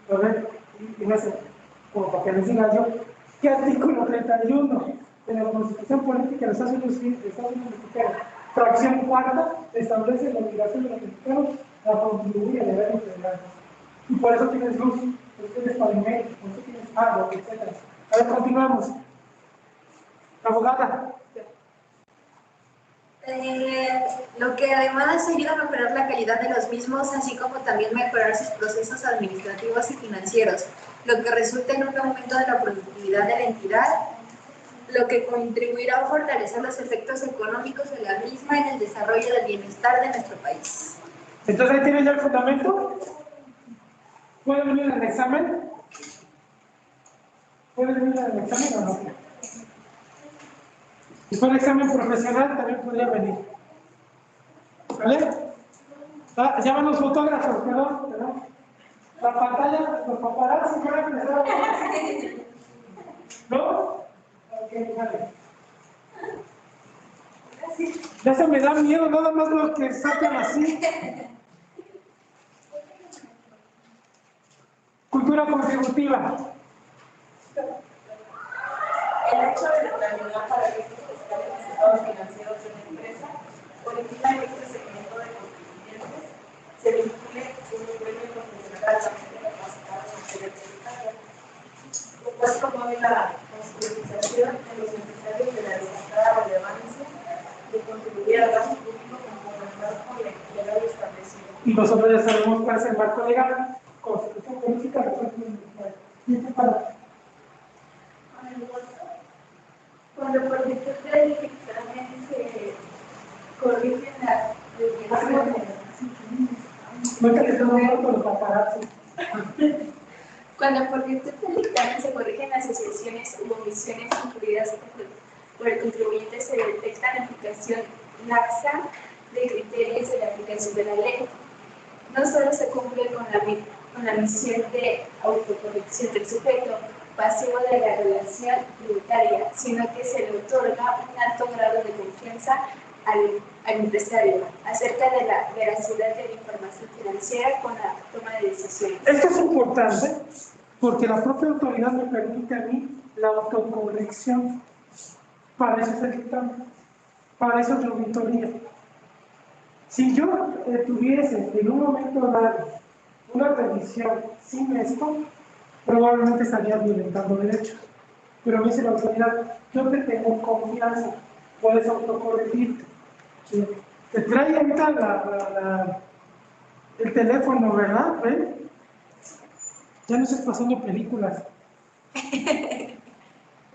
A ver, y no sé, como para que les diga yo, ¿qué artículo 31 de la Constitución Política de los Estados Unidos Mexicanos, fracción cuarta, establece la obligación de los mexicanos a contribuir al gobierno federal? Y por eso tienes luz, por eso tienes pavimento, por eso tienes agua, etc. A ver, continuamos. Abogada. Lo que además ayuda a mejorar la calidad de los mismos, así como también mejorar sus procesos administrativos y financieros, lo que resulta en un aumento de la productividad de la entidad, lo que contribuirá a fortalecer los efectos económicos de la misma en el desarrollo del bienestar de nuestro país. Entonces, ¿ahí tienen ya el fundamento? ¿Pueden venir al examen? ¿Pueden venir al examen o no? Si fue el examen profesional, también podría venir. ¿Vale? Ah, ya van los fotógrafos, perdón. La pantalla, los paparazzi van a empezar a ver. ¿No? Ok, vale. Ya se me da miedo, nada más lo que sacan así. Cultura contributiva. El hecho de determinar para efectos fiscales los estados financieros de una empresa origina en este segmento de contribuyentes se vincule un premio profesional altamente capacitado en materia tributaria, lo cual promueve la concientización de los empresarios de la destacada relevancia de contribuir al gasto público conforme al marco legal establecido. Y nosotros ya sabemos cuál es el marco legal, Constitución Política de la República Mexicana. ¿Y qué para? Cuando por virtud del dictamen se corrigen las desviaciones. No que estamos hablando con los paparazzi. Cuando por virtud del dictamen se corrigen las asociaciones u omisiones incurridas por el contribuyente, se detecta la aplicación laxa de criterios de la aplicación de la ley. No solo se cumple con la misión de autocorrección del sujeto pasivo de la relación tributaria, sino que se le otorga un alto grado de confianza al empresario acerca de la veracidad de la información financiera con la toma de decisiones. Esto es importante porque la propia autoridad me permite a mí la autocorrección. Para eso es el dictamen, para eso es la auditoría. Si yo tuviese en un momento dado una revisión sin esto, probablemente estaría violentando derechos. Pero me dice la autoridad, yo te tengo confianza, puedes autocorregirte. ¿Sí? Te trae ahorita el teléfono, ¿verdad? ¿Ven? Ya no estoy pasando películas.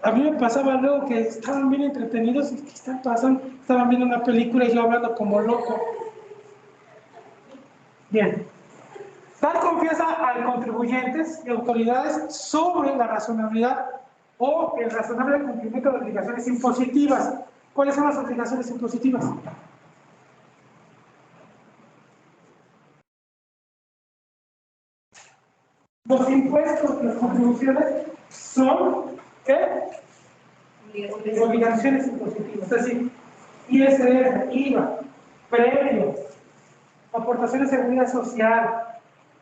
A mí me pasaba luego que estaban bien entretenidos y ¿qué están pasando? Estaban viendo una película y yo hablando como loco. Bien. Dar confianza a contribuyentes y autoridades sobre la razonabilidad o el razonable cumplimiento de obligaciones impositivas. ¿Cuáles son las obligaciones impositivas? Los impuestos, las contribuciones son, ¿qué? Obligaciones impositivas. Es decir, ISR, IVA, premios, aportaciones de seguridad social,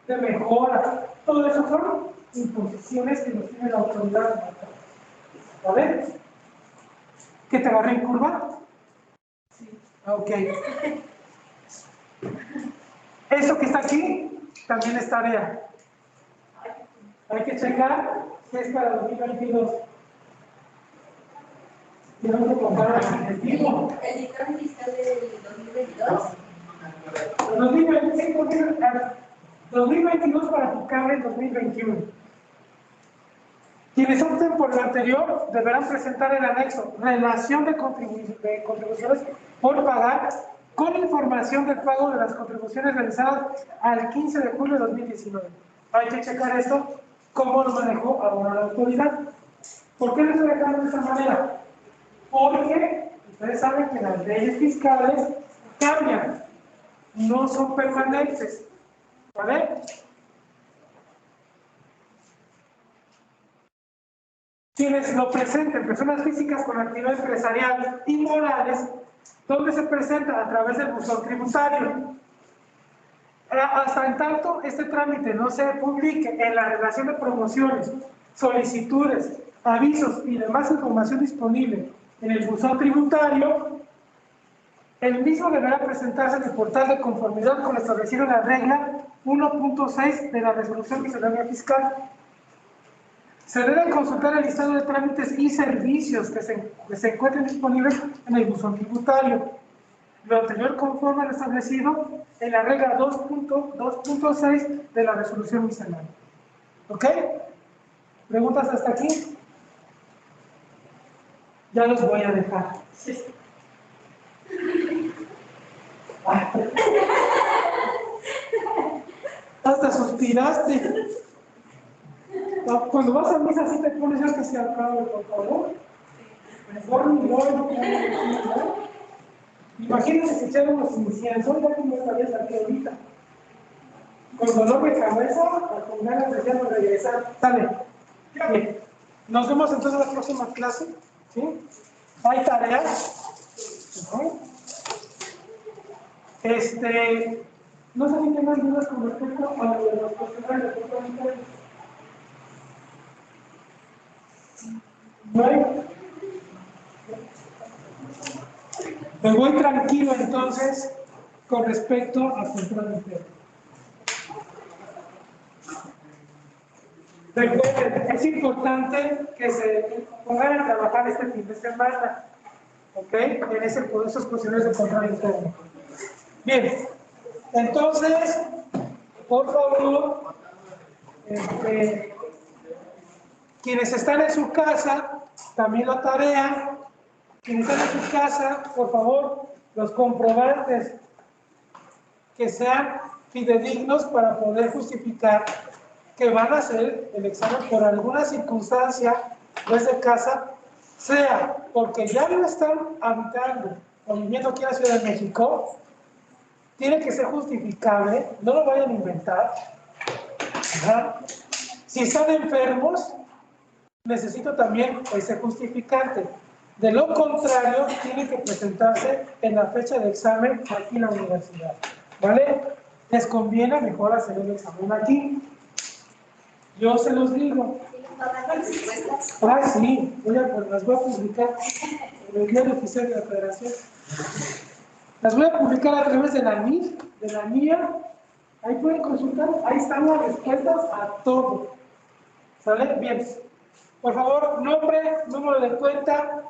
de mejora, todo eso son imposiciones que nos tiene la autoridad. ¿Vale? ¿Que te agarré en curva? Sí. Ok. Esto que está aquí también es tarea. Hay que checar si es para 2022. Tenemos que comprar el objetivo. El dictamen fiscal del 2022. 2022 para aplicar en 2021. Quienes opten por lo anterior deberán presentar el anexo relación de contribuciones por pagar con información del pago de las contribuciones realizadas al 15 de julio de 2019. Hay que checar esto, cómo lo manejó ahora la autoridad. ¿Por qué lo estoy dejando de esa manera? Porque ustedes saben que las leyes fiscales cambian, no son permanentes, ¿vale? Quienes lo presenten, personas físicas con actividad empresarial y morales, donde se presenta a través del buzón tributario. Hasta en tanto este trámite no se publique en la relación de promociones, solicitudes, avisos y demás información disponible en el buzón tributario, el mismo deberá presentarse en el portal de conformidad con lo establecido en la regla 1.6 de la resolución miscelánea fiscal. Se debe consultar el listado de trámites y servicios que se encuentren disponibles en el buzón tributario. Lo anterior conforme a lo establecido en la regla 2.6 de la resolución miscelánea. ¿Ok? ¿Preguntas hasta aquí? Ya los voy a dejar. Hasta suspiraste. Cuando vas a misa, así te pones ya que se acabe, por favor. Mejor ni no. Imagínense si echáramos incienso, ya como estarías aquí ahorita. Con dolor de cabeza, con ganas de ya no regresar. Sale. Bien. Nos vemos entonces en la próxima clase. ¿Sí? Hay tareas. No sé si tengan dudas con respecto a lo de los cuestionarios. Me voy tranquilo entonces con respecto a control interno. Recuerden, es importante que se pongan a trabajar este fin de semana, ¿ok? En esos cuestionarios de control interno. Bien, entonces, por favor, quienes están en su casa, también la tarea, quienes están en su casa, por favor, los comprobantes que sean fidedignos para poder justificar que van a hacer el examen por alguna circunstancia desde casa, sea porque ya no están habitando o viviendo aquí en la Ciudad de México, tiene que ser justificable, no lo vayan a inventar. Ajá. Si están enfermos, necesito también ese justificante. De lo contrario, tiene que presentarse en la fecha de examen aquí en la universidad. ¿Vale? Les conviene mejor hacer el examen aquí. Yo se los digo. Ah, sí, las voy a publicar en el diario oficial de la Federación. Las voy a publicar a través de la NIF, de la NIA. Ahí pueden consultar, ahí están las respuestas a todo. ¿Sale? Bien. Por favor, nombre, número de cuenta,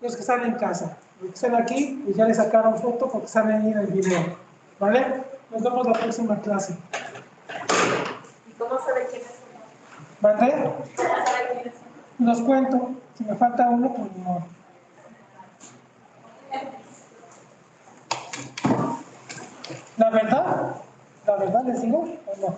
los que están en casa. Los que están aquí, pues ya les sacaron foto porque están ahí en el video. ¿Vale? Nos vemos la próxima clase. ¿Y cómo sabe quién es? ¿Vale? ¿Cómo sabe quién es? Los cuento. Si me falta uno, pues no. La verdad les digo, ¿o no?